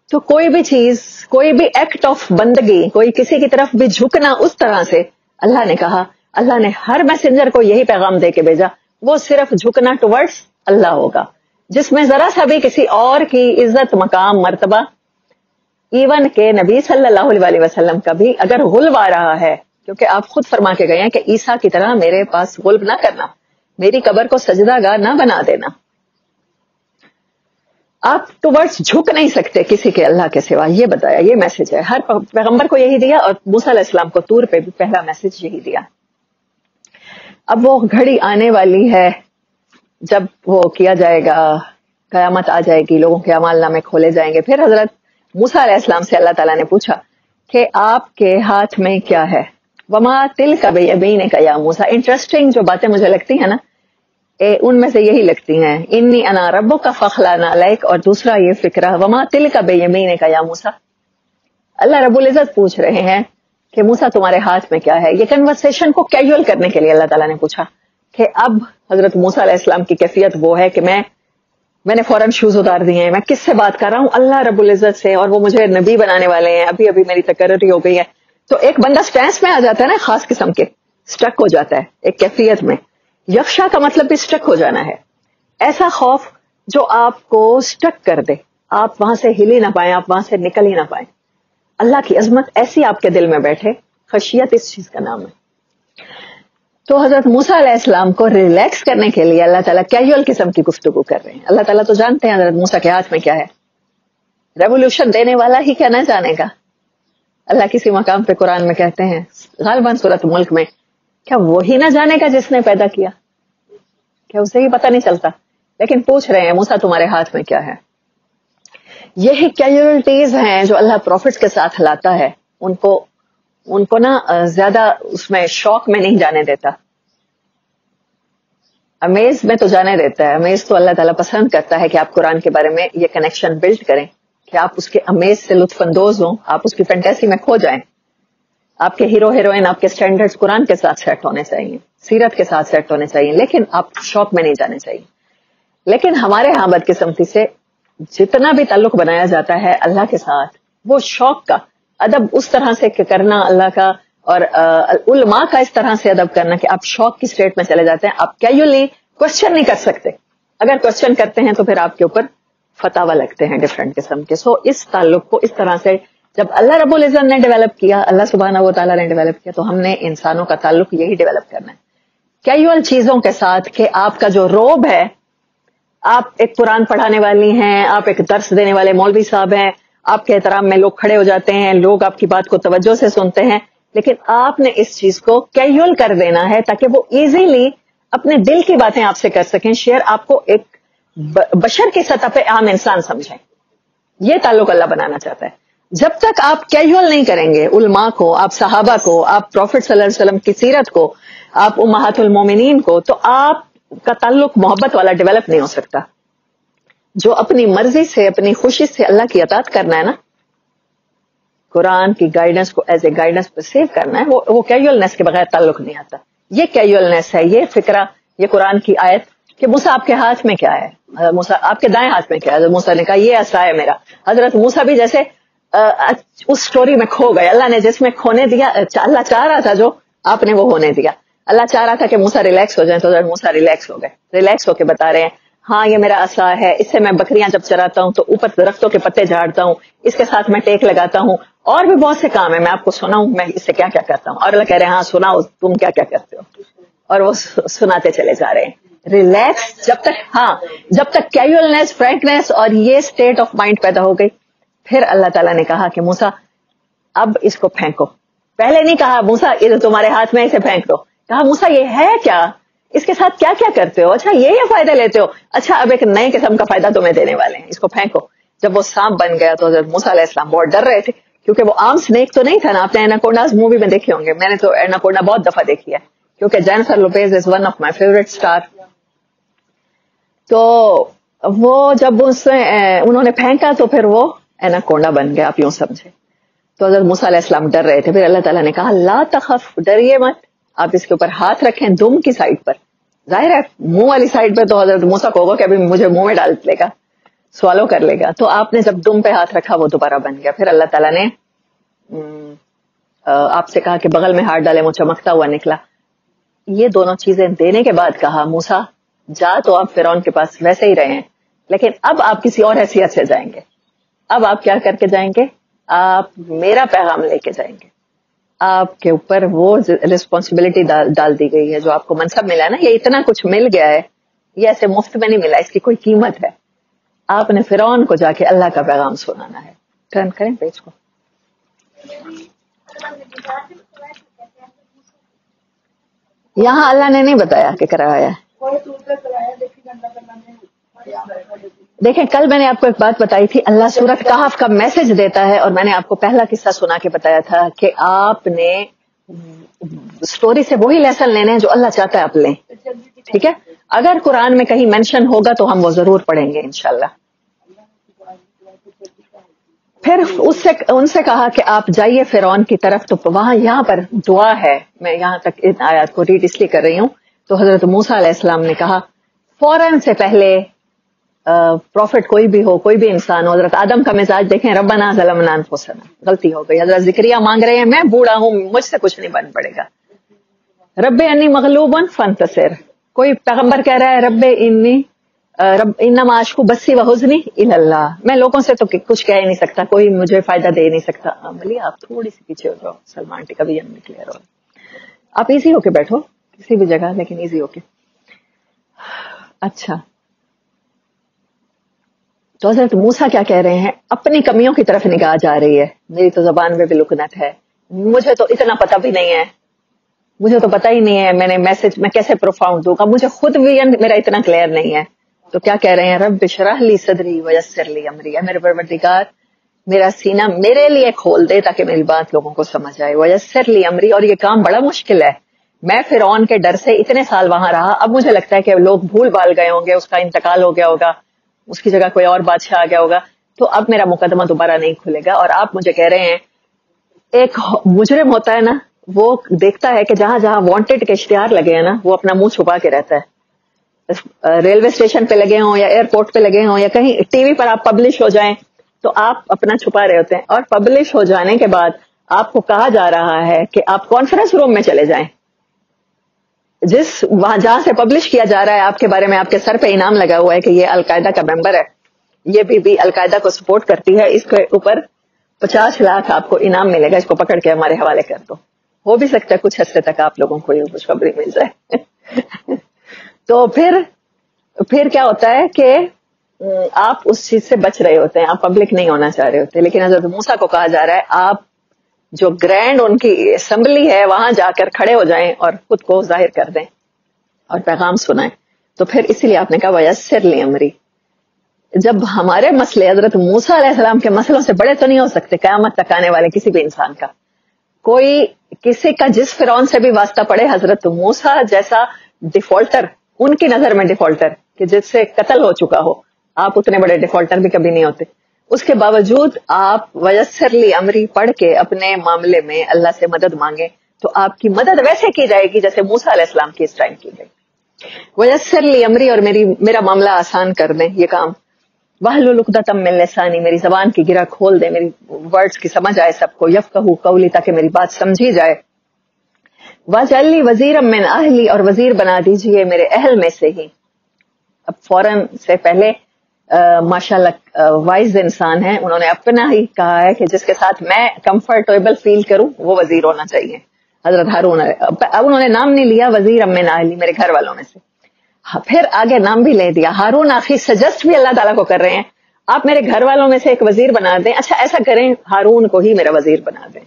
Speaker 1: تو کوئی بھی چیز, کوئی بھی ایکٹ آف بندگی, کوئی کسی کی طرف بھی جھکنا اس طرح سے, اللہ نے کہا, اللہ نے ہر میسنجر کو یہی پیغام دے کے بھیجا, وہ صرف جھکنا ٹورڈز اللہ ہوگا. جس میں ذرا سا بھی کسی اور کی عزت, مقام, مرتبہ, ایون کہ نبی صلی اللہ علیہ وسلم کا بھی اگر غلب آ رہا ہے, کیونکہ آپ خود فرما کے گئے ہیں کہ عیسیٰ کی طرح میرے پاس غلب نہ کرنا, میری قبر کو سجدہ گاہ نہ بنا دینا. آپ ٹورڈز جھک نہیں سکتے کسی کے اللہ کے سوا, یہ بتایا, یہ میسج ہے. ہر پیغمبر کو یہی دیا, اور موسیٰ علیہ السلام کو طور پہ بھی پہلا میسج یہی دیا. اب وہ گھڑی آنے والی ہے جب وہ کیا جائے گا, قیامت آ جائے گی, لوگوں کے اعمال نامے کھولے جائیں گے. پھر حضرت موسیٰ علیہ السلام سے اللہ تعالیٰ نے پوچھا کہ آپ کے ہاتھ میں کیا ہے, وما تلک بیمینک یا موسیٰ. انٹرسٹنگ جو باتیں مجھے لگتی ہیں نا, ان میں سے یہی لگتی ہیں, انی انا ربک فاخلعنا علیک, اور دوسرا یہ فکرہ وما تلک بیمینک یا موسیٰ. اللہ رب العزت پوچھ رہے ہیں کہ موسیٰ تمہارے ہاتھ میں کیا ہے. یہ کنورسیشن کو کیجول کرنے کے لیے اللہ تعالیٰ نے پوچھا کہ اب حضرت موسیٰ علیہ السلام کی کیفیت وہ ہے کہ میں نے فوراً شوز اتار دیے ہیں, میں کس سے بات کر رہا ہوں, اللہ رب العزت سے, اور وہ مجھے نبی بنانے والے ہیں. ابھی ابھی میری تقرری ہو گئی ہے. تو ایک بندہ سٹینس میں آ جاتا ہے نا, خاص قسم کے سٹک ہو جاتا ہے ایک کیفیت میں. یخشا کا مطلب بھی سٹک ہو جانا ہے, ایسا خوف جو آپ کو سٹک کر دے, آپ وہاں سے ہل ہی نہ پائیں, آپ وہاں سے نکل ہی نہ پائیں. اللہ کی عظمت ایسی آپ کے دل میں بیٹھے, خشیت اس چیز کا نام ہے. تو حضرت موسیٰ علیہ السلام کو ریلیکس کرنے کے لیے اللہ تعالیٰ کیجول قسم کی گفتگو کر رہے ہیں. اللہ تعالیٰ تو جانتے ہیں حضرت موسیٰ کے ہاتھ میں کیا ہے. ریولوشن دینے والا ہی کیا نہ جانے گا. اللہ کسی مقام پہ قرآن میں کہتے ہیں, غالباً سورۃ ملک میں, کیا وہی نہ جانے گا جس نے پیدا کیا, کیا اسے ہی پتہ نہیں چلتا. لیکن پوچھ رہے ہیں موسیٰ تمہارے ہاتھ میں کیا ہے. یہی کیجولیٹیز ہیں جو اللہ پروفٹس کے ساتھ لاتا ہے, ان کو نا زیادہ اس میں شوق میں نہیں جانے دیتا. امیز میں تو جانے دیتا ہے. امیز تو اللہ تعالیٰ پسند کرتا ہے کہ آپ قرآن کے بارے میں یہ کنیکشن بلڈ کریں, کہ آپ اس کے امیز سے لطف اندوز ہوں, آپ اس کی فینٹیسی میں کھو جائیں. آپ کے ہیرو ہیروئن, آپ کے سٹینڈرڈز قرآن کے ساتھ سیٹ ہونے چاہیے, سیرت کے ساتھ سیٹ ہونے چاہیے, لیکن آپ شوق میں نہیں جانے چاہیے. لیکن ہمارے ہاں بدقسمتی سے جتنا بھی تعلق بنایا جاتا ہے اللہ کے ساتھ, وہ شوق کا ادب اس طرح سے کرنا اللہ کا, اور علماء کا اس طرح سے ادب کرنا کہ آپ شوق کی سٹیٹ میں چلے جاتے ہیں. آپ کیجولی کوشچن نہیں کر سکتے, اگر کوشچن کرتے ہیں تو پھر آپ کے اوپر فتاوا لگتے ہیں ڈفرینٹ قسم کے. سو اس تعلق کو اس طرح سے جب اللہ رب العزت نے ڈیولپ کیا, اللہ سبحانہ و تعالیٰ نے ڈیولپ کیا, تو ہم نے انسانوں کا تعلق یہی ڈیولپ کرنا ہے کیجول چیزوں کے ساتھ, کہ آپ کا جو روب ہے, آپ ایک قرآن پڑھانے والی ہیں, آپ ایک درس دینے والے مولوی صاحب ہیں, آپ کے احترام میں لوگ کھڑے ہو جاتے ہیں, لوگ آپ کی بات کو توجہ سے سنتے ہیں, لیکن آپ نے اس چیز کو کیجول کر دینا ہے تاکہ وہ ایزیلی اپنے دل کی باتیں آپ سے کر سکیں شیئر, آپ کو ایک بشر کی سطح پہ عام انسان سمجھیں. یہ تعلق اللہ بنانا چاہتا ہے. جب تک آپ کیجول نہیں کریں گے علماء کو, آپ صحابہ کو, آپ پروفٹ صلی اللہ علیہ وسلم کی سیرت کو, آپ امہات المومنین کو, تو آپ کا تعلق محبت والا ڈیولپ نہیں ہو سکتا. جو اپنی مرضی سے, اپنی خوشی سے اللہ کی اطاعت کرنا ہے نا, قرآن کی گائیڈنس کو ایز اے گائیڈنس پرسیو کرنا ہے, وہ کیجولنس کے بغیر تعلق نہیں آتا. یہ کیجولنس ہے, یہ فکرہ, یہ قرآن کی آیت کہ موسیٰ آپ کے ہاتھ میں کیا ہے, موسیٰ آپ کے دائیں ہاتھ میں کیا ہے. حضرت موسیٰ نے کہا یہ عصا ہے میرا. حضرت موسیٰ بھی جیسے اس سٹوری میں کھو گئے, اللہ نے جس میں کھونے دیا, اللہ چاہ رہا تھا جو, آپ نے وہ ہونے دیا. اللہ چاہ رہا تھا کہ موسیٰ ریلیکس ہو جائیں, تو حضرت موسیٰ ریلیکس ہو گئے, ریلیکس ہو کے بتا رہے ہیں ہاں یہ میرا عصا ہے, اس سے میں بکریاں جب چراتا ہوں تو اوپر درختوں کے پتے جھاڑتا ہوں, اس کے ساتھ میں ٹیک لگاتا ہوں, اور بھی بہت سے کام ہیں, میں آپ کو سناؤں میں اس سے کیا کیا کرتا ہوں. اور اللہ کہہ رہے ہیں ہاں سناؤ تم کیا کیا کرتے ہو, اور وہ سناتے چلے جا رہے ہیں. ریلیکس جب تک, ہاں جب تک کیجولنس, فرینکنس اور یہ اسٹیٹ آف مائنڈ پیدا ہو گئی, پھر اللہ تعالیٰ نے کہا کہ موسیٰ اب اس کو پھینکو. پہلے نہیں کہا موسیٰ یہ تمہارے ہاتھ میں اسے پھینک دو, کہا موسیٰ یہ ہے کیا, اس کے ساتھ کیا کیا کرتے ہو, اچھا یہ فائدہ لیتے ہو, اچھا اب ایک نئے قسم کا فائدہ تمہیں دینے والے ہیں, اس کو پھینکو. جب وہ سانپ بن گیا تو حضرت موسیٰ علیہ السلام بہت ڈر رہے تھے, کیونکہ وہ عام سنیک تو نہیں تھا نا. آپ نے ایناکونڈاز مووی میں دیکھے ہوں گے, میں نے تو ایناکونڈا بہت دفعہ دیکھی ہے, کیونکہ Jennifer Lopez is one of my favourite star. تو وہ جب انہوں نے پھینکا تو پھر وہ ایناکونڈا بن گیا, آپ یوں سمجھے. تو حضرت موسیٰ علیہ السلام ڈر رہے تھے. پھر اللہ تعالیٰ نے کہا لا تخف, ڈریے مت, آپ اس کے اوپر ہاتھ رکھیں دم کی سائڈ پر. ظاہر ہے منہ والی سائڈ پہ تو حضرت موسیٰ کو ہوگا کہ ابھی مجھے منہ میں ڈال لے گا, سوالو کر لے گا. تو آپ نے جب دم پہ ہاتھ رکھا وہ دوبارہ بن گیا. پھر اللہ تعالیٰ نے آپ سے کہا کہ بغل میں ہاتھ ڈالے, وہ چمکتا ہوا نکلا. یہ دونوں چیزیں دینے کے بعد کہا موسیٰ جا تو آپ فرعون کے پاس ویسے ہی رہے ہیں, لیکن اب آپ کسی اور حیثیت سے جائیں گے. اب آپ کیا کر کے جائیں گے, آپ میرا پیغام لے کے جائیں گے. آپ کے اوپر وہ ریسپانسبلٹی ڈال دی گئی ہے, جو آپ کو منصب ملا ہے نا, یہ اتنا کچھ مل گیا ہے, یہ ایسے مفت میں نہیں ملا, اس کی کوئی قیمت ہے. آپ نے فرعون کو جا کے اللہ کا پیغام سنانا ہے. ٹرن کریں پیج کو. یہاں اللہ نے نہیں بتایا کہ کرایا ہے. دیکھیں کل میں نے آپ کو ایک بات بتائی تھی, اللہ سورۃ کہف کا میسج دیتا ہے, اور میں نے آپ کو پہلا قصہ سنا کے بتایا تھا کہ آپ نے سٹوری سے وہی لیسن لینے ہیں جو اللہ چاہتا ہے آپ لیں. ٹھیک ہے, اگر قرآن میں کہیں مینشن ہوگا تو ہم وہ ضرور پڑھیں گے انشاءاللہ. پھر ان سے کہا کہ آپ جائیے فرعون کی طرف. تو وہاں یہاں پر دعا ہے, میں یہاں تک ان آیات کو ریڈ اس لیے کر رہی ہوں. تو حضرت موسیٰ علیہ السلام نے کہا فوراً سے پہلے پروفٹ کوئی بھی ہو, کوئی بھی انسان ہو, حضرت آدم کا مزاج دیکھیں, ربنا ظلمنا انفسنا, غلطی ہو گئی. حضرت زکریا مانگ رہے ہیں میں بوڑھا ہوں, مجھ سے کچھ نہیں بن پڑے گا. رب انی مغلوب فانتصر. کوئی پیغمبر کہہ رہا ہے رب انما اشکو بسی و حزنی الی اللہ, میں لوگوں سے تو کچھ کہہ ہی نہیں سکتا, کوئی مجھے فائدہ دے نہیں سکتا. بولیے آپ تھوڑی سی پیچھے ہو جاؤ, سلمان آنٹی کا بھی کلیئر ہو. آپ ایزی ہو کے بیٹھو کسی بھی جگہ, لیکن ایزی ہو کے. اچھا, تو حضرت موسیٰ کیا کہہ رہے ہیں, اپنی کمیوں کی طرف نگاہ جا رہی ہے. میری تو زبان میں بھی لکنت ہے, مجھے تو اتنا پتہ بھی نہیں ہے, مجھے تو پتہ ہی نہیں ہے میں نے میسج میں کیسے پروفاؤنڈ دوں گا, مجھے خود ویژن میرا اتنا کلیئر نہیں ہے. تو کیا کہہ رہے ہیں, رب اشرح لی صدری ویسر لی امری, میرے پروردگار میرا سینہ میرے لیے کھول دے تاکہ میری بات لوگوں کو سمجھ آئے. ویسر لی امری, اور یہ کام بڑا مشکل ہے. میں فرعون کے ڈر سے اتنے سال وہاں رہا, اب مجھے لگتا ہے کہ لوگ بھول بھال گئے ہوں گے, اس کا انتقال ہو گیا ہوگا, اس کی جگہ کوئی اور بادشاہ آ گیا ہوگا, تو اب میرا مقدمہ دوبارہ نہیں کھلے گا. اور آپ مجھے کہہ رہے ہیں, ایک مجرم ہوتا ہے نا, وہ دیکھتا ہے کہ جہاں جہاں وانٹڈ کے اشتہار لگے ہیں نا, وہ اپنا منہ چھپا کے رہتا ہے. ریلوے اسٹیشن پہ لگے ہوں یا ایئرپورٹ پہ لگے ہوں یا کہیں ٹی وی پر آپ پبلش ہو جائیں تو آپ اپنا چھپا رہے ہوتے ہیں. اور پبلش ہو جانے کے بعد آپ کو کہا جا رہا ہے کہ آپ کانفرنس روم میں چلے جائیں, وہاں جہاں سے پبلش کیا جا رہا ہے آپ کے بارے میں, آپ کے سر پہ انعام لگا ہوا ہے کہ یہ القاعدہ کا ممبر ہے, یہ بھی القاعدہ کو سپورٹ کرتی ہے, اس کے اوپر 50 لاکھ آپ کو انعام ملے گا, اس کو پکڑ کے ہمارے حوالے کر دو. ہو بھی سکتا ہے کچھ حصے تک آپ لوگوں کو یہ خوشخبری مل جائے. تو پھر کیا ہوتا ہے کہ آپ اس چیز سے بچ رہے ہوتے ہیں, آپ پبلک نہیں ہونا چاہ رہے ہوتے. لیکن حضرت موسیٰ کو کہا جا رہا ہے آپ جو گرینڈ ان کی اسمبلی ہے وہاں جا کر کھڑے ہو جائیں اور خود کو ظاہر کر دیں اور پیغام سنائیں. تو پھر اسی لیے آپ نے کہا ویسر لی امری. جب ہمارے مسئلے حضرت موسیٰ علیہ السلام کے مسئلوں سے بڑے تو نہیں ہو سکتے قیامت تک آنے والے کسی بھی انسان کا. کوئی کسی کا جس فرعون سے بھی واسطہ پڑے, حضرت موسیٰ جیسا ڈیفالٹر, ان کی نظر میں ڈیفالٹر کہ جس سے قتل ہو چکا ہو, آپ اتنے بڑے ڈیفالٹر بھی کبھی نہیں ہوتے. اس کے باوجود آپ ویسر لی امری پڑھ کے اپنے معاملے میں اللہ سے مدد مانگیں تو آپ کی مدد ویسے کی جائے گی جیسے موسیٰ علیہ السلام کی اس ٹائم کی گئی. ویسر لی امری, اور میرا معاملہ آسان کر دیں, یہ کام. واحلل عقدۃ من لسانی, میری زبان کی گرہ کھول دیں, میری ورڈز کی سمجھ آئے سب کو. یفقہوا قولی, تاکہ میری بات سمجھی جائے. واجعل لی وزیرا من اہلی, اور وزیر بنا دیجئے میرے اہل میں سے ہی. اب فوراً سے پہلے ماشاءاللہ وائز انسان ہیں, انہوں نے اپنا ہی کہا ہے کہ جس کے ساتھ میں کمفرٹیبل فیل کروں وہ وزیر ہونا چاہیے. حضرت ہارون, اب انہوں نے نام نہیں لیا وزیر من اہلی, میرے گھر والوں میں سے. پھر آگے نام بھی لے دیا ہارون اخی, سجسٹ بھی اللہ تعالیٰ کو کر رہے ہیں آپ میرے گھر والوں میں سے ایک وزیر بنا دیں. اچھا ایسا کریں, ہارون کو ہی میرا وزیر بنا دیں.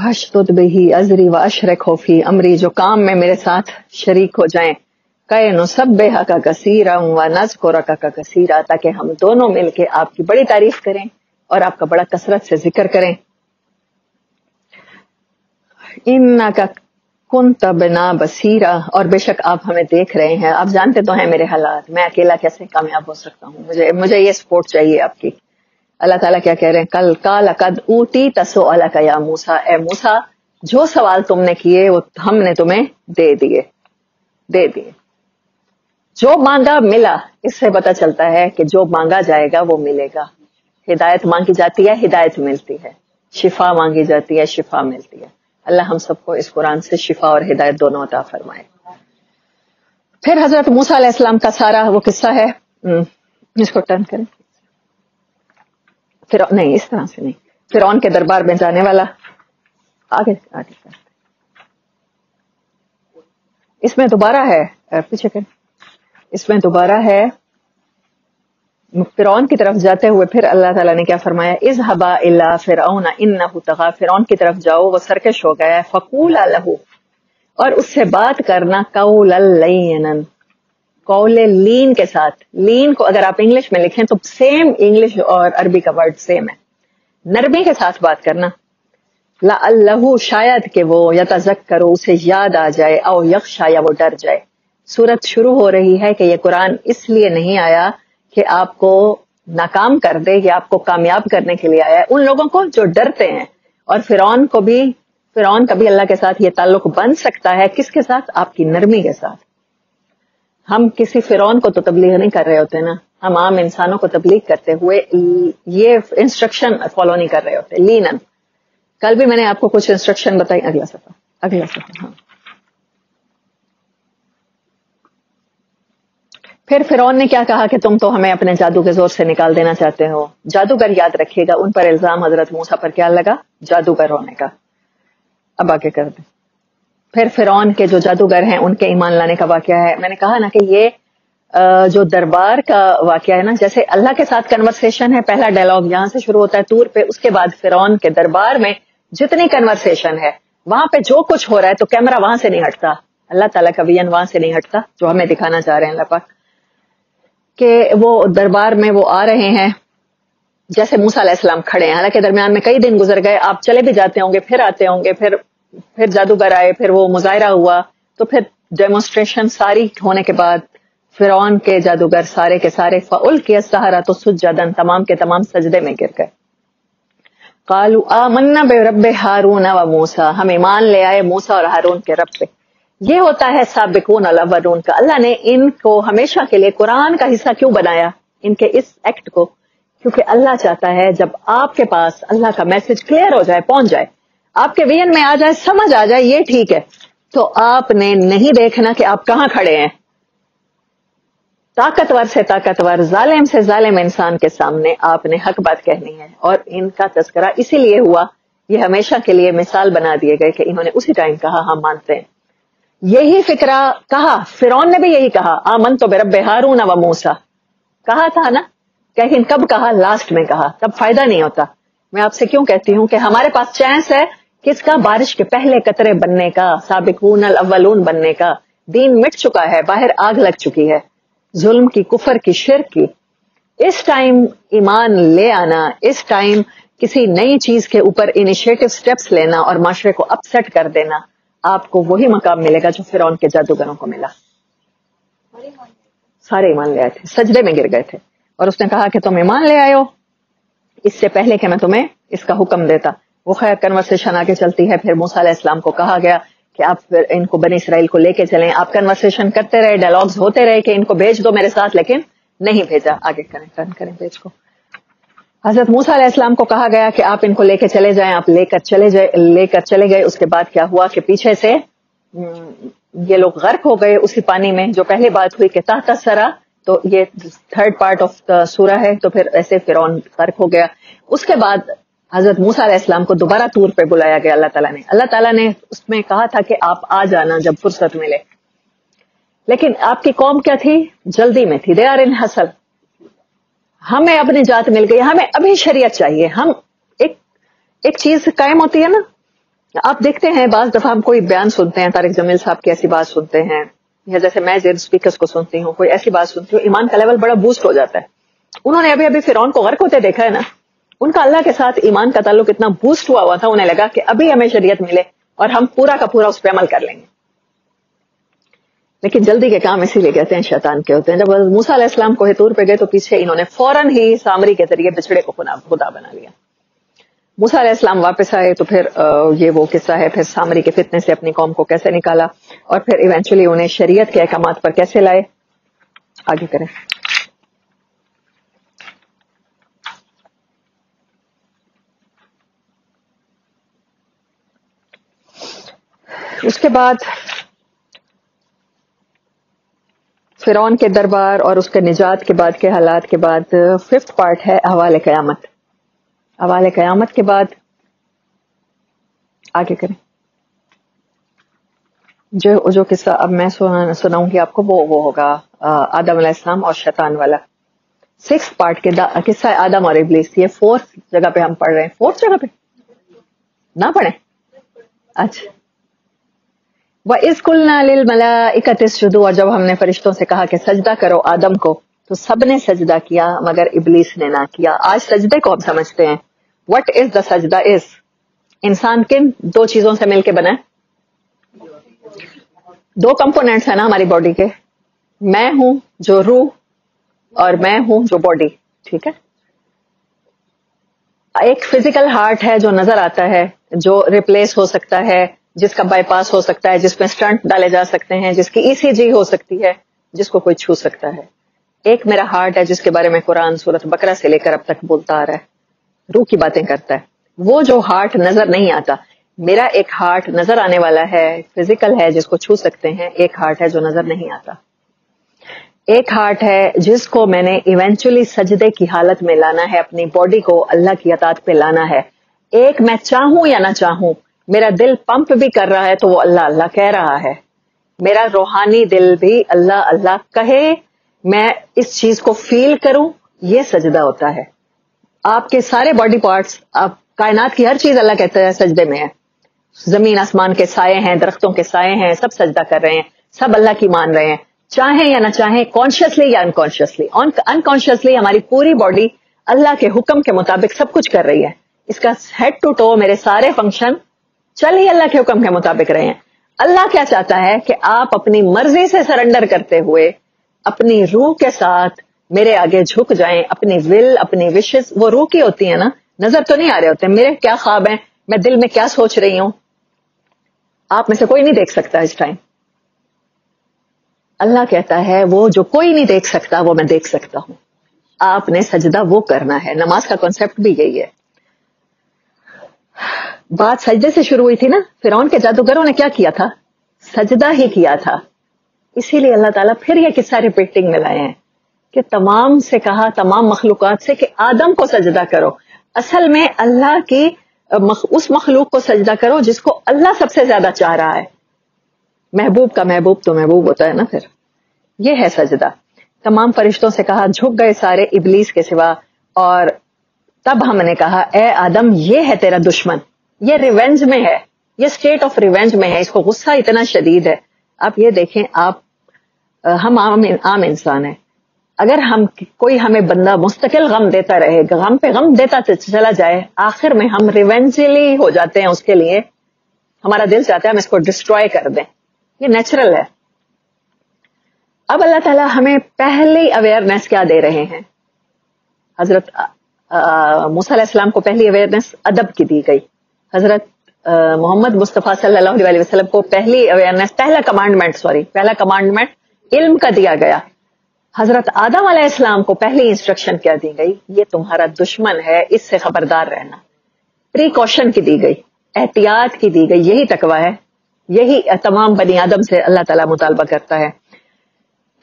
Speaker 1: اشدد بہی ازری و اشرکہ فی امری، جو کام میں میرے ساتھ شریک ہو جائیں، کہ نسبحک کثیرا و نذکرک کثیرا، تاکہ ہم دونوں مل کے آپ کی بڑی تعریف کریں اور آپ کا بڑا کثرت سے ذکر کریں. انک کنت بنا بصیرا، اور بے شک آپ ہمیں دیکھ رہے ہیں، آپ جانتے تو ہیں میرے حالات، میں اکیلا کیسے کامیاب ہو سکتا ہوں، مجھے یہ سپورٹ چاہیے آپ کی. اللہ تعالیٰ کیا کہہ رہے ہیں؟ کل قال قد اوتیت سؤلک یا موسیٰ، اے موسیٰ جو سوال تم نے کیے وہ ہم نے تمہیں دے دیے. جو مانگا ملا. اس سے پتہ چلتا ہے کہ جو مانگا جائے گا وہ ملے گا. ہدایت مانگی جاتی ہے، ہدایت ملتی ہے. شفا مانگی جاتی ہے، شفا ملتی ہے. اللہ ہم سب کو اس قرآن سے شفا اور ہدایت دونوں عطا فرمائے. پھر حضرت موسیٰ علیہ السلام کا سارا وہ قصہ ہے، اس کو ٹرن کریں، نہیں اس طرح سے نہیں، فرعون کے دربار میں جانے والا. آگے اس میں دوبارہ ہے، پیچھے کریں، اس میں دوبارہ ہے فرعون کی طرف جاتے ہوئے پھر اللہ تعالیٰ نے کیا فرمایا؟ اذهبا الی فرعون انہ طغی، فرعون کی طرف جاؤ وہ سرکش ہو گیا ہے. فقولا لہ، اور اس سے بات کرنا قولا لینا، قول لین کے ساتھ. لین کو اگر آپ انگلش میں لکھیں تو سیم انگلش اور عربی کا ورڈ سیم ہے. نرمی کے ساتھ بات کرنا. لعلہ، شاید کہ وہ یتذکر، اسے یاد آ جائے، او یخشی، یا وہ ڈر جائے. سورت شروع ہو رہی ہے کہ یہ قرآن اس لیے نہیں آیا کہ آپ کو ناکام کر دے، یا آپ کو کامیاب کرنے کے لیے آیا ہے ان لوگوں کو جو ڈرتے ہیں. اور فرعون کا بھی اللہ کے ساتھ یہ تعلق بن سکتا ہے. کس کے ساتھ؟ آپ کی نرمی کے ساتھ. ہم کسی فرعون کو تو تبلیغ نہیں کر رہے ہوتے نا، ہم عام انسانوں کو تبلیغ کرتے ہوئے یہ انسٹرکشن فالو نہیں کر رہے ہوتے. لینن، کل بھی میں نے آپ کو کچھ انسٹرکشن بتائی. اگلا صفحہ ہاں. پھر فرعون نے کیا کہا کہ تم تو ہمیں اپنے جادو کے زور سے نکال دینا چاہتے ہو. جادوگر یاد رکھیے گا، ان پر الزام حضرت موسیٰ پر کیا لگا؟ جادوگر ہونے کا. اب آگے کر دیں. پھر فرعون کے جو جادوگر ہیں ان کے ایمان لانے کا واقعہ ہے. میں نے کہا نا کہ یہ جو دربار کا واقعہ ہے نا، جیسے اللہ کے ساتھ کنورسیشن ہے، پہلا ڈائلاگ یہاں سے شروع ہوتا ہے طور پہ، اس کے بعد فرعون کے دربار میں جتنی کنورسیشن ہے وہاں پہ جو کچھ ہو رہا ہے تو کیمرہ وہاں سے نہیں ہٹتا. اللہ تعالیٰ کا ویژن وہاں سے نہیں ہٹتا جو ہمیں دکھانا چاہ رہے ہیں اللہ پاک، کہ وہ دربار میں وہ آ رہے ہیں جیسے موسیٰ علیہ السلام کھڑے ہیں. حالانکہ درمیان میں کئی دن گزر گئے، آپ چلے بھی جاتے ہوں گے، پھر آتے ہوں گے، پھر جادوگر آئے، پھر وہ مظاہرہ ہوا، تو پھر ڈیمونسٹریشن ساری ہونے کے بعد فرعون کے جادوگر سارے کے سارے فَأُلْقِيَ السَّحَرَةُ سُجَّدًا، تمام کے تمام سجدے میں گر گئے. قَالُوا آمَنَّا بِرَبِّ ہارون وموسیٰ، ہم ایمان لے آئے موسیٰ اور ہارون کے رب پہ. یہ ہوتا ہے سابقون الاولون کا. اللہ نے ان کو ہمیشہ کے لیے قرآن کا حصہ کیوں بنایا، ان کے اس ایکٹ کو؟ کیونکہ اللہ چاہتا ہے جب آپ کے پاس اللہ کا میسج کلیئر ہو جائے، پہنچ جائے، آپ کے ویژن میں آ جائے، سمجھ آ جائے یہ ٹھیک ہے، تو آپ نے نہیں دیکھنا کہ آپ کہاں کھڑے ہیں. طاقتور سے طاقتور، ظالم سے ظالم انسان کے سامنے آپ نے حق بات کہنی ہے. اور ان کا تذکرہ اسی لیے ہوا، یہ ہمیشہ کے لیے مثال بنا دیے گئے کہ انہوں نے اسی ٹائم کہا ہم مانتے ہیں. یہی فکرہ کہا فرعون نے بھی، یہی کہا آمنت برب ہارون و موسیٰ، کہا تھا نا، لیکن کب کہا؟ لاسٹ میں کہا. تب فائدہ نہیں ہوتا. میں آپ سے کیوں کہتی ہوں کہ ہمارے پاس چانس ہے کس کا؟ بارش کے پہلے قطرے بننے کا، سابقون الاولون بننے کا. دین مٹ چکا ہے، باہر آگ لگ چکی ہے، ظلم کی، کفر کی، شرک کی. اس ٹائم ایمان لے آنا، اس ٹائم کسی نئی چیز کے اوپر انیشیٹو سٹیپس لینا اور معاشرے کو اپ سیٹ کر دینا، آپ کو وہی مقام ملے گا جو فرعون کے جادوگروں کو ملا. سارے ایمان لے آئے تھے، سجدے میں گر گئے تھے، اور اس نے کہا کہ تم ایمان لے آئے ہو اس سے پہلے کہ میں تمہیں اس کا حکم دیتا. وہ خیر کنورسیشن آگے چلتی ہے. پھر موسیٰ علیہ السلام کو کہا گیا کہ آپ ان کو بنی اسرائیل کو لے کے چلیں. آپ کنورسیشن کرتے رہے، ڈائلاگز ہوتے رہے کہ ان کو بھیج دو میرے ساتھ، لیکن نہیں بھیجا. آگے کریں، ٹرن کریں پیج کو. حضرت موسیٰ علیہ السلام کو کہا گیا کہ آپ ان کو لے کے چلے جائیں. آپ لے کر چلے گئے. اس کے بعد کیا ہوا کہ پیچھے سے یہ لوگ غرق ہو گئے اسی پانی میں. جو پہلی بات ہوئی کہ تحت الثری، تو یہ تھرڈ پارٹ آف دا سورہ ہے، تو پھر ایسے فرعون غرق ہو گیا. اس کے بعد حضرت موسیٰ علیہ السلام کو دوبارہ طور پہ بلایا گیا اللہ تعالیٰ نے اس میں کہا تھا کہ آپ آ جانا جب فرصت ملے. لیکن آپ کی قوم کیا تھی؟ جلدی میں تھی. They are in hassle. ہمیں اپنی جات مل گئی، ہمیں ابھی شریعت چاہیے. ہم ایک چیز قائم ہوتی ہے نا، آپ دیکھتے ہیں بعض دفعہ ہم کوئی بیان سنتے ہیں, طارق جمیل صاحب کی ایسی بات سنتے ہیں, یا جیسے میں زیر اسپیکرز کو سنتی ہوں, کوئی ایسی بات سنتی ہوں, ایمان کا لیول بڑا بوسٹ ہو جاتا ہے. انہوں نے ابھی فرعون کو غرق ہوتے دیکھا ہے نا, ان کا اللہ کے ساتھ ایمان کا تعلق اتنا بوسٹ ہوا تھا, انہیں لگا کہ ابھی ہمیں شریعت ملے اور ہم پورا کا پورا اس پہ عمل کر لیں گے. لیکن جلدی کے کام اسی لیے کہتے ہیں شیطان کے ہوتے ہیں. جب موسیٰ علیہ السلام کوہ طور پہ گئے تو پیچھے انہوں نے فوراً ہی سامری کے ذریعے بچڑے کو خدا بنا لیا. موسیٰ علیہ السلام واپس آئے تو پھر یہ وہ قصہ ہے, پھر سامری کے فتنے سے اپنی قوم کو کیسے نکالا اور پھر ایونچولی انہیں شریعت کے احکامات پر کیسے لائے. آگے کریں. اس کے بعد فرعون کے دربار اور اس کے نجات کے بعد کے حالات کے بعد 5th پارٹ ہے احوال قیامت. احوال قیامت کے بعد آگے کریں. جو قصہ اب میں سناؤں گی آپ کو وہ ہوگا آدم علیہ السلام اور شیطان والا. 6th پارٹ کے قصہ آدم اور ابلیس. یہ 4th جگہ پہ ہم پڑھ رہے ہیں. 4th جگہ پہ نہ پڑھیں. اچھا. وَإِذْ قُلْنَا لِلْمَلَائِكَةِ اسْجُدُوا, اور جب ہم نے فرشتوں سے کہا کہ سجدہ کرو آدم کو تو سب نے سجدہ کیا مگر ابلیس نے نہ کیا. آج سجدے کو ہم سمجھتے ہیں. وٹ از دا سجدہ از. انسان کن 2 چیزوں سے مل کے بنا ہے؟ 2 کمپوننٹس ہیں نا ہماری باڈی کے. میں ہوں جو روح اور میں ہوں جو باڈی. ٹھیک ہے. ایک فزیکل ہارٹ ہے جو نظر آتا ہے, جو ریپلیس ہو سکتا ہے, جس کا بائی پاس ہو سکتا ہے, جس میں سٹنٹ ڈالے جا سکتے ہیں, جس کی ECG ہو سکتی ہے, جس کو کوئی چھو سکتا ہے. ایک میرا ہارٹ ہے جس کے بارے میں قرآن سورۃ بقرہ سے لے کر اب تک بولتا آ رہا ہے, روح کی باتیں کرتا ہے. وہ جو ہارٹ نظر نہیں آتا, میرا ایک ہارٹ نظر آنے والا ہے, فزیکل ہے, جس کو چھو سکتے ہیں. ایک ہارٹ ہے جو نظر نہیں آتا. ایک ہارٹ ہے جس کو میں نے ایونچولی سجدے کی حالت میں لانا ہے, اپنی باڈی کو اللہ کی اطاعت پہ لانا ہے. ایک میں چاہوں یا نہ چاہوں, میرا دل پمپ بھی کر رہا ہے تو وہ اللہ اللہ کہہ رہا ہے. میرا روحانی دل بھی اللہ اللہ کہے, میں اس چیز کو فیل کروں, یہ سجدہ ہوتا ہے. آپ کے سارے باڈی پارٹس, آپ کائنات کی ہر چیز اللہ کہتا ہے سجدے میں ہے. زمین آسمان کے سائے ہیں, درختوں کے سائے ہیں, سب سجدہ کر رہے ہیں, سب اللہ کی مان رہے ہیں, چاہیں یا نہ چاہیں, کانشیسلی یا انکانشیسلی. انکانشیسلی ہماری پوری باڈی اللہ کے حکم کے مطابق سب کچھ کر رہی ہے. اس کا ہیڈ ٹو ٹو میرے سارے فنکشن چل ہی اللہ کے حکم کے مطابق رہے ہیں. اللہ کیا چاہتا ہے کہ آپ اپنی مرضی سے سرنڈر کرتے ہوئے اپنی روح کے ساتھ میرے آگے جھک جائیں. اپنی ول, اپنی وشز, وہ روح کی ہوتی ہیں نا, نظر تو نہیں آ رہے ہوتے. میرے کیا خواب ہیں, میں دل میں کیا سوچ رہی ہوں, آپ میں سے کوئی نہیں دیکھ سکتا اس ٹائم. اللہ کہتا ہے وہ جو کوئی نہیں دیکھ سکتا وہ میں دیکھ سکتا ہوں. آپ نے سجدہ وہ کرنا ہے. نماز کا کانسیپٹ بھی یہی ہے. بات سجدے سے شروع ہوئی تھی نا. فرعون کے جادوگروں نے کیا کیا تھا, سجدہ ہی کیا تھا. اسی لیے اللہ تعالیٰ پھر یہ قصہ ریپیٹنگ میں لائے ہیں کہ تمام سے کہا, تمام مخلوقات سے, کہ آدم کو سجدہ کرو. اصل میں اللہ کی اس مخلوق کو سجدہ کرو جس کو اللہ سب سے زیادہ چاہ رہا ہے. محبوب کا محبوب تو محبوب ہوتا ہے نا. پھر یہ ہے سجدہ. تمام فرشتوں سے کہا, جھک گئے سارے ابلیس کے سوا. اور تب ہم نے کہا اے آدم یہ ہے تیرا دشمن, یہ ریونج میں ہے, یہ اسٹیٹ آف ریونج میں ہے, اس کو غصہ اتنا شدید ہے. آپ یہ دیکھیں, ہم عام انسان ہیں. اگر کوئی ہمیں بندہ مستقل غم دیتا رہے, غم پہ غم دیتا چلا جائے, آخر میں ہم ریونجلی ہو جاتے ہیں اس کے لیے. ہمارا دل چاہتا ہے ہم اس کو ڈسٹروائے کر دیں. یہ نیچرل ہے. اب اللہ تعالیٰ ہمیں پہلی اویئرنیس کیا دے رہے ہیں. حضرت موسیٰ علیہ السلام کو پہلی اویئرنیس ادب کی دی گئی. حضرت محمد مصطفیٰ صلی اللہ علیہ وسلم کو پہلی اویئرنیس, پہلا کمانڈمنٹ علم کا دیا گیا. حضرت آدم علیہ السلام کو پہلی انسٹرکشن کیا دی گئی, یہ تمہارا دشمن ہے, اس سے خبردار رہنا. پریکاشن کی دی گئی, احتیاط کی دی گئی. یہی تقویٰ ہے, یہی تمام بنی آدم سے اللہ تعالیٰ مطالبہ کرتا ہے.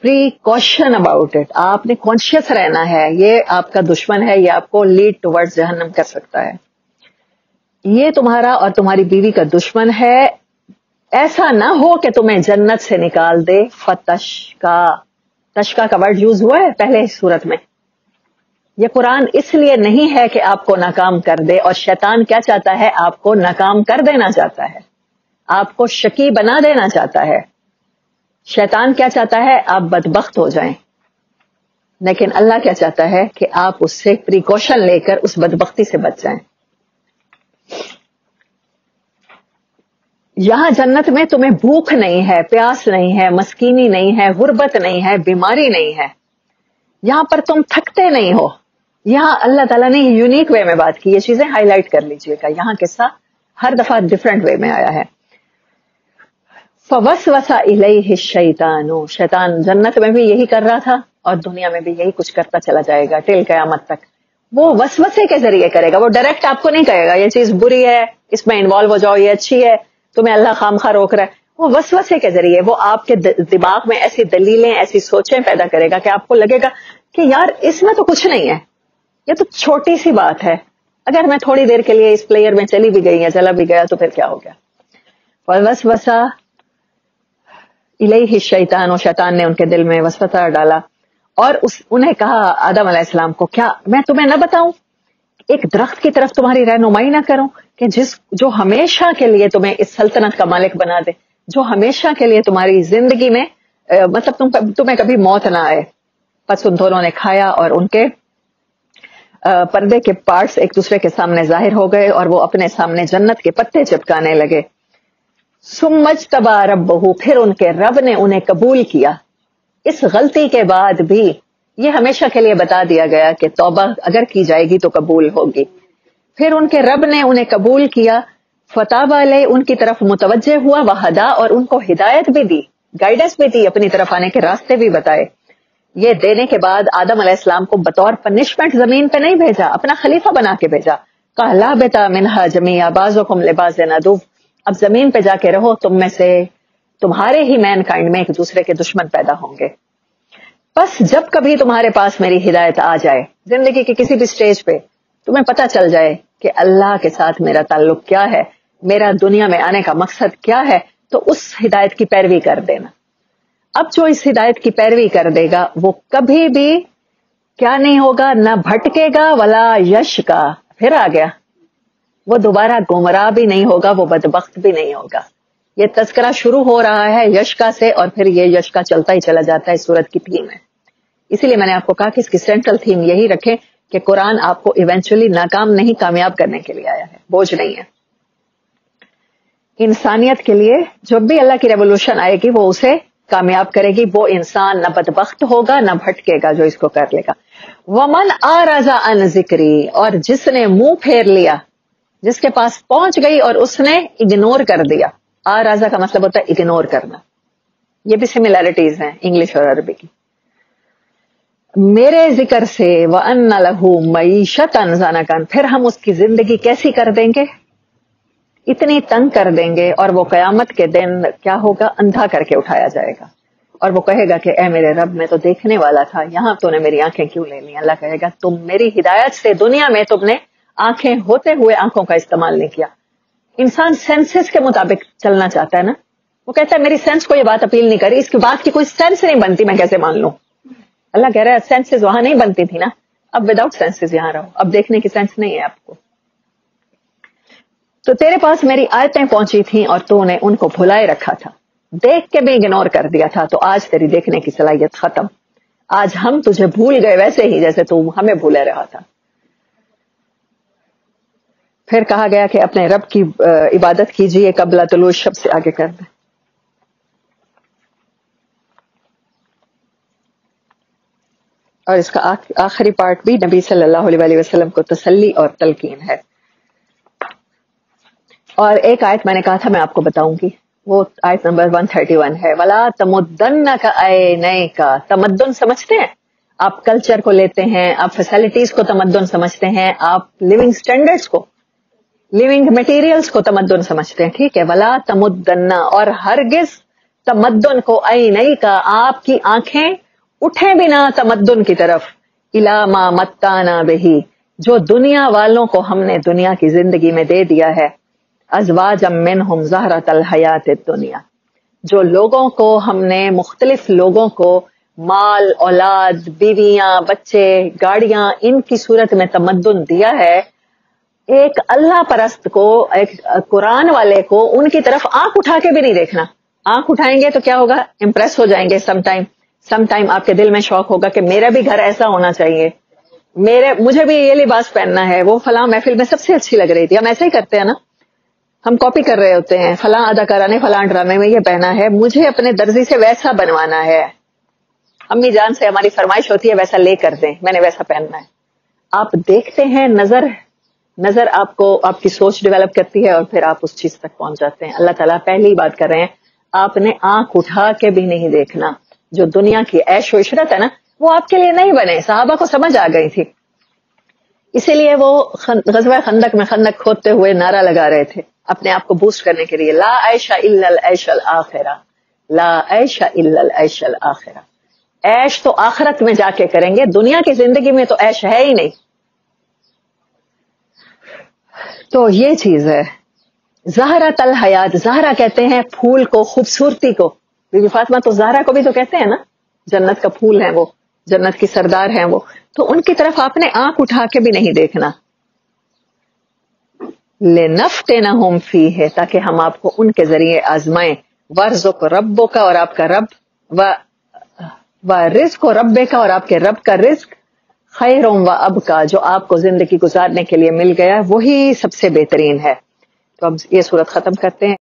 Speaker 1: Precaution about it. آپ نے کانشیس رہنا ہے. یہ آپ کا دشمن ہے, یہ آپ کو لیڈ ٹورڈز جہنم کر سکتا ہے. یہ تمہارا اور تمہاری بیوی کا دشمن ہے. ایسا نہ ہو کہ تمہیں جنت سے نکال دے. فتشکا, تشکا کا ورڈ یوز ہوا ہے پہلے صورت میں. یہ قرآن اس لیے نہیں ہے کہ آپ کو ناکام کر دے، اور شیطان کیا چاہتا ہے؟ آپ کو ناکام کر دینا چاہتا ہے، آپ کو شقی بنا دینا چاہتا ہے. شیطان کیا چاہتا ہے؟ آپ بدبخت ہو جائیں. لیکن اللہ کیا چاہتا ہے؟ کہ آپ اس سے پریکاشن لے کر اس بدبختی سے بچ جائیں. یہاں جنت میں تمہیں بھوک نہیں ہے، پیاس نہیں ہے، مسکینی نہیں ہے، غربت نہیں ہے، بیماری نہیں ہے. یہاں پر تم تھکتے نہیں ہو. یہاں اللہ تعالیٰ نے یونیک وے میں بات کی. یہ چیزیں ہائی لائٹ کر لیجئے گا، یہاں قصہ ہر دفعہ ڈفرنٹ وے میں آیا ہے. فوسوس الیہ الشیطان، شیطان جنت میں بھی یہی کر رہا تھا اور دنیا میں بھی یہی کچھ کرتا چلا جائے گا ٹل قیامت تک. وہ وسوسے کے ذریعے کرے گا، وہ ڈائریکٹ آپ کو نہیں کہے گا یہ چیز بری ہے، اس میں انوالو ہو جاؤ، یہ اچھی ہے، تمہیں اللہ خامخواہ روک رہا ہے. وہ وسوسے کے ذریعے وہ آپ کے دماغ میں ایسی دلیلیں، ایسی سوچیں پیدا کرے گا کہ آپ کو لگے گا کہ یار اس میں تو کچھ نہیں ہے، یہ تو چھوٹی سی بات ہے، اگر میں تھوڑی دیر کے لیے اس پلیئر میں چلی بھی گئی یا چلا بھی گیا تو پھر کیا ہو گیا. وسوسہ الیہ الشیطان، و شیطان نے ان کے دل میں وسوسہ ڈالا اور انہیں کہا آدم علیہ السلام کو، کیا میں تمہیں نہ بتاؤں، ایک درخت کی طرف تمہاری رہنمائی نہ کروں کہ جو ہمیشہ کے لیے تمہیں اس سلطنت کا مالک بنا دے، جو ہمیشہ کے لیے تمہاری زندگی میں مطلب تمہیں کبھی موت نہ آئے. پس ان دونوں نے کھایا اور ان کے پردے کے پارٹس ایک دوسرے کے سامنے ظاہر ہو گئے اور وہ اپنے سامنے جنت کے پتے چپکانے لگے. ثم اجتبى ربہ، پھر ان کے رب نے انہیں قبول کیا. اس غلطی کے بعد بھی یہ ہمیشہ کے لیے بتا دیا گیا کہ توبہ اگر کی جائے گی تو قبول ہوگی. پھر ان کے رب نے انہیں قبول کیا. فتاب علیہ، ان کی طرف متوجہ ہوا، وہدا، اور ان کو ہدایت بھی دی، گائیڈنس بھی دی، اپنی طرف آنے کے راستے بھی بتائے. یہ دینے کے بعد آدم علیہ السلام کو بطور پنشمنٹ زمین پہ نہیں بھیجا، اپنا خلیفہ بنا کے بھیجا. قَالَا بِتَا مِنْهَا جَمِيعًا بَعْضُكُمْ لِبَعْضٍ عَدُوٌّ، اب زمین پہ جا کے رہو، تم میں سے تمہارے ہی مین کائنڈ میں ایک دوسرے کے دشمن پیدا ہوں گے. بس جب کبھی تمہارے پاس میری ہدایت آ جائے، زندگی کے کسی بھی سٹیج پہ تمہیں پتہ چل جائے کہ اللہ کے ساتھ میرا تعلق کیا ہے، میرا دنیا میں آنے کا مقصد کیا ہے، تو اس ہدایت کی پیروی کر دینا. اب جو اس ہدایت کی پیروی کر دے گا وہ کبھی بھی کیا نہیں ہوگا، نہ بھٹکے گا ولا یش کا، پھر آ گیا، وہ دوبارہ گمراہ بھی نہیں ہوگا، وہ بدبخت بھی نہیں ہوگا. یہ تذکرہ شروع ہو رہا ہے یشکا سے اور پھر یہ یشکا چلتا ہی چلا جاتا ہے اس سورت کی تھیم ہے. اسی لیے میں نے آپ کو کہا کہ اس کی سینٹرل تھیم یہی رکھیں کہ قرآن آپ کو ایونچولی ناکام نہیں، کامیاب کرنے کے لیے آیا ہے، بوجھ نہیں ہے. انسانیت کے لیے جب بھی اللہ کی ریولوشن آئے گی وہ اسے کامیاب کرے گی. وہ انسان نہ بدبخت ہوگا نہ بھٹکے گا جو اس کو کر لے گا. ومن اعرض عن ذکری، اور جس نے منہ پھیر لیا، جس کے پاس پہنچ گئی اور اس نے اگنور کر دیا. اعرض کا مطلب ہوتا ہے اگنور کرنا. یہ بھی سملیرٹیز ہیں انگلش اور عربی کی. میرے ذکر سے وَأَنَّ لَهُ مَعِيشَةً ضَنَكًا، پھر ہم اس کی زندگی کیسی کر دیں گے، اتنی تنگ کر دیں گے، اور وہ قیامت کے دن کیا ہوگا، اندھا کر کے اٹھایا جائے گا. اور وہ کہے گا کہ اے میرے رب، میں تو دیکھنے والا تھا، یہاں تو نے میری آنکھیں کیوں لے لی. اللہ کہے گا تم میری ہدایت سے دنیا میں تم نے آنکھیں ہوتے ہوئے آنکھوں کا استعمال نہیں کیا. انسان سینسز کے مطابق چلنا چاہتا ہے نا، وہ کہتا ہے میری سینس کو یہ بات اپیل نہیں کری، اس کی بات کی کوئی سینس نہیں بنتی، میں کیسے مان لوں. اللہ کہہ رہا ہے سینسز وہاں نہیں بنتی تھی نا، اب وداؤٹ سینسز یہاں رہو، اب دیکھنے کی سینس نہیں ہے آپ کو. تو تیرے پاس میری آیتیں پہنچی تھیں اور تو نے ان کو بھلائے رکھا تھا، دیکھ کے بھی اگنور کر دیا تھا، تو آج تیری دیکھنے کی صلاحیت ختم. آج ہم تجھے بھول گئے ویسے ہی جیسے تو ہمیں بھولے رہا تھا. پھر کہا گیا کہ اپنے رب کی عبادت کیجئے قبل طلوع الشمس سے آگے کر دیں. اور اس کا آخری پارٹ بھی نبی صلی اللہ علیہ وسلم کو تسلی اور تلقین ہے. اور ایک آیت میں نے کہا تھا میں آپ کو بتاؤں گی، وہ آیت نمبر 131 ہے. وَلَا تَمُدَّنَّكَ عَيْنَيْكَ، تمدن سمجھتے ہیں آپ، کلچر کو لیتے ہیں آپ، فیسلٹیز کو تمدن سمجھتے ہیں آپ، لیونگ سٹینڈرڈز کو، لیونگ میٹیریلز کو تمدن سمجھتے ہیں، ٹھیک ہے. وَلَا تَمُدَّنَّ، اور ہرگز تمدن کو، عَيْنَيْكَ، آپ کی آنکھیں اٹھیں بھی نہ تمدن کی طرف، إِلَى مَا مَتَّعْنَا بِهِ، جو دنیا والوں کو ہم نے دنیا کی زندگی میں دے دیا ہے، ازواجا منہم زہرۃ الحیات الدنیا، جو لوگوں کو ہم نے، مختلف لوگوں کو مال، اولاد، بیویاں، بچے، گاڑیاں، ان کی صورت میں تمدن دیا ہے، ایک اللہ پرست کو، ایک قرآن والے کو ان کی طرف آنکھ اٹھا کے بھی نہیں دیکھنا. آنکھ اٹھائیں گے تو کیا ہوگا؟ امپریس ہو جائیں گے. سم ٹائم آپ کے دل میں شوق ہوگا کہ میرا بھی گھر ایسا ہونا چاہیے، مجھے بھی یہ لباس پہننا ہے، وہ فلاں محفل میں سب سے اچھی لگ رہی تھی. ہم ایسے ہی کرتے ہیں نا، ہم کاپی کر رہے ہوتے ہیں، فلاں اداکارہ نے فلاں ڈرامے میں یہ پہنا ہے، مجھے اپنے درزی سے ویسا بنوانا ہے. امی جان سے ہماری فرمائش ہوتی ہے ویسا لے کر دیں، میں نے ویسا پہننا ہے. آپ دیکھتے ہیں، نظر آپ کو، آپ کی سوچ ڈیولپ کرتی ہے اور پھر آپ اس چیز تک پہنچ جاتے ہیں. اللہ تعالیٰ پہلی بات کر رہے ہیں، آپ نے آنکھ اٹھا کے بھی نہیں دیکھنا. جو دنیا کی عیش و عشرت ہے نا، وہ آپ کے لیے نہیں بنے. صحابہ کو سمجھ آ گئی تھی، اسی لیے وہ غزوہ خندق میں خندق کھودتے ہوئے نعرہ لگا رہے تھے اپنے آپ کو بوسٹ کرنے کے لیے، لا عیش الا العیش الاخرہ، لا عیش الا العیش الاخرہ. عیش تو آخرت میں جا کے کریں گے، دنیا کی زندگی میں تو عیش ہے ہی نہیں. تو یہ چیز ہے. زہرۃ الحیات، زہرا کہتے ہیں پھول کو، خوبصورتی کو. بی بی فاطمہ تو زہرا کو بھی تو کہتے ہیں نا، جنت کا پھول ہے وہ، جنت کی سردار ہیں وہ. تو ان کی طرف آپ نے آنکھ اٹھا کے بھی نہیں دیکھنا. لنفتنہم فیہ، تاکہ ہم آپ کو ان کے ذریعے آزمائیں. وارزق ربک، اور آپ کا رب، ورزق ربک، اور آپ کے رب کا رزق، خیر و ابقا، جو آپ کو زندگی گزارنے کے لیے مل گیا وہی سب سے بہترین ہے. تو اب یہ صورت ختم کرتے ہیں.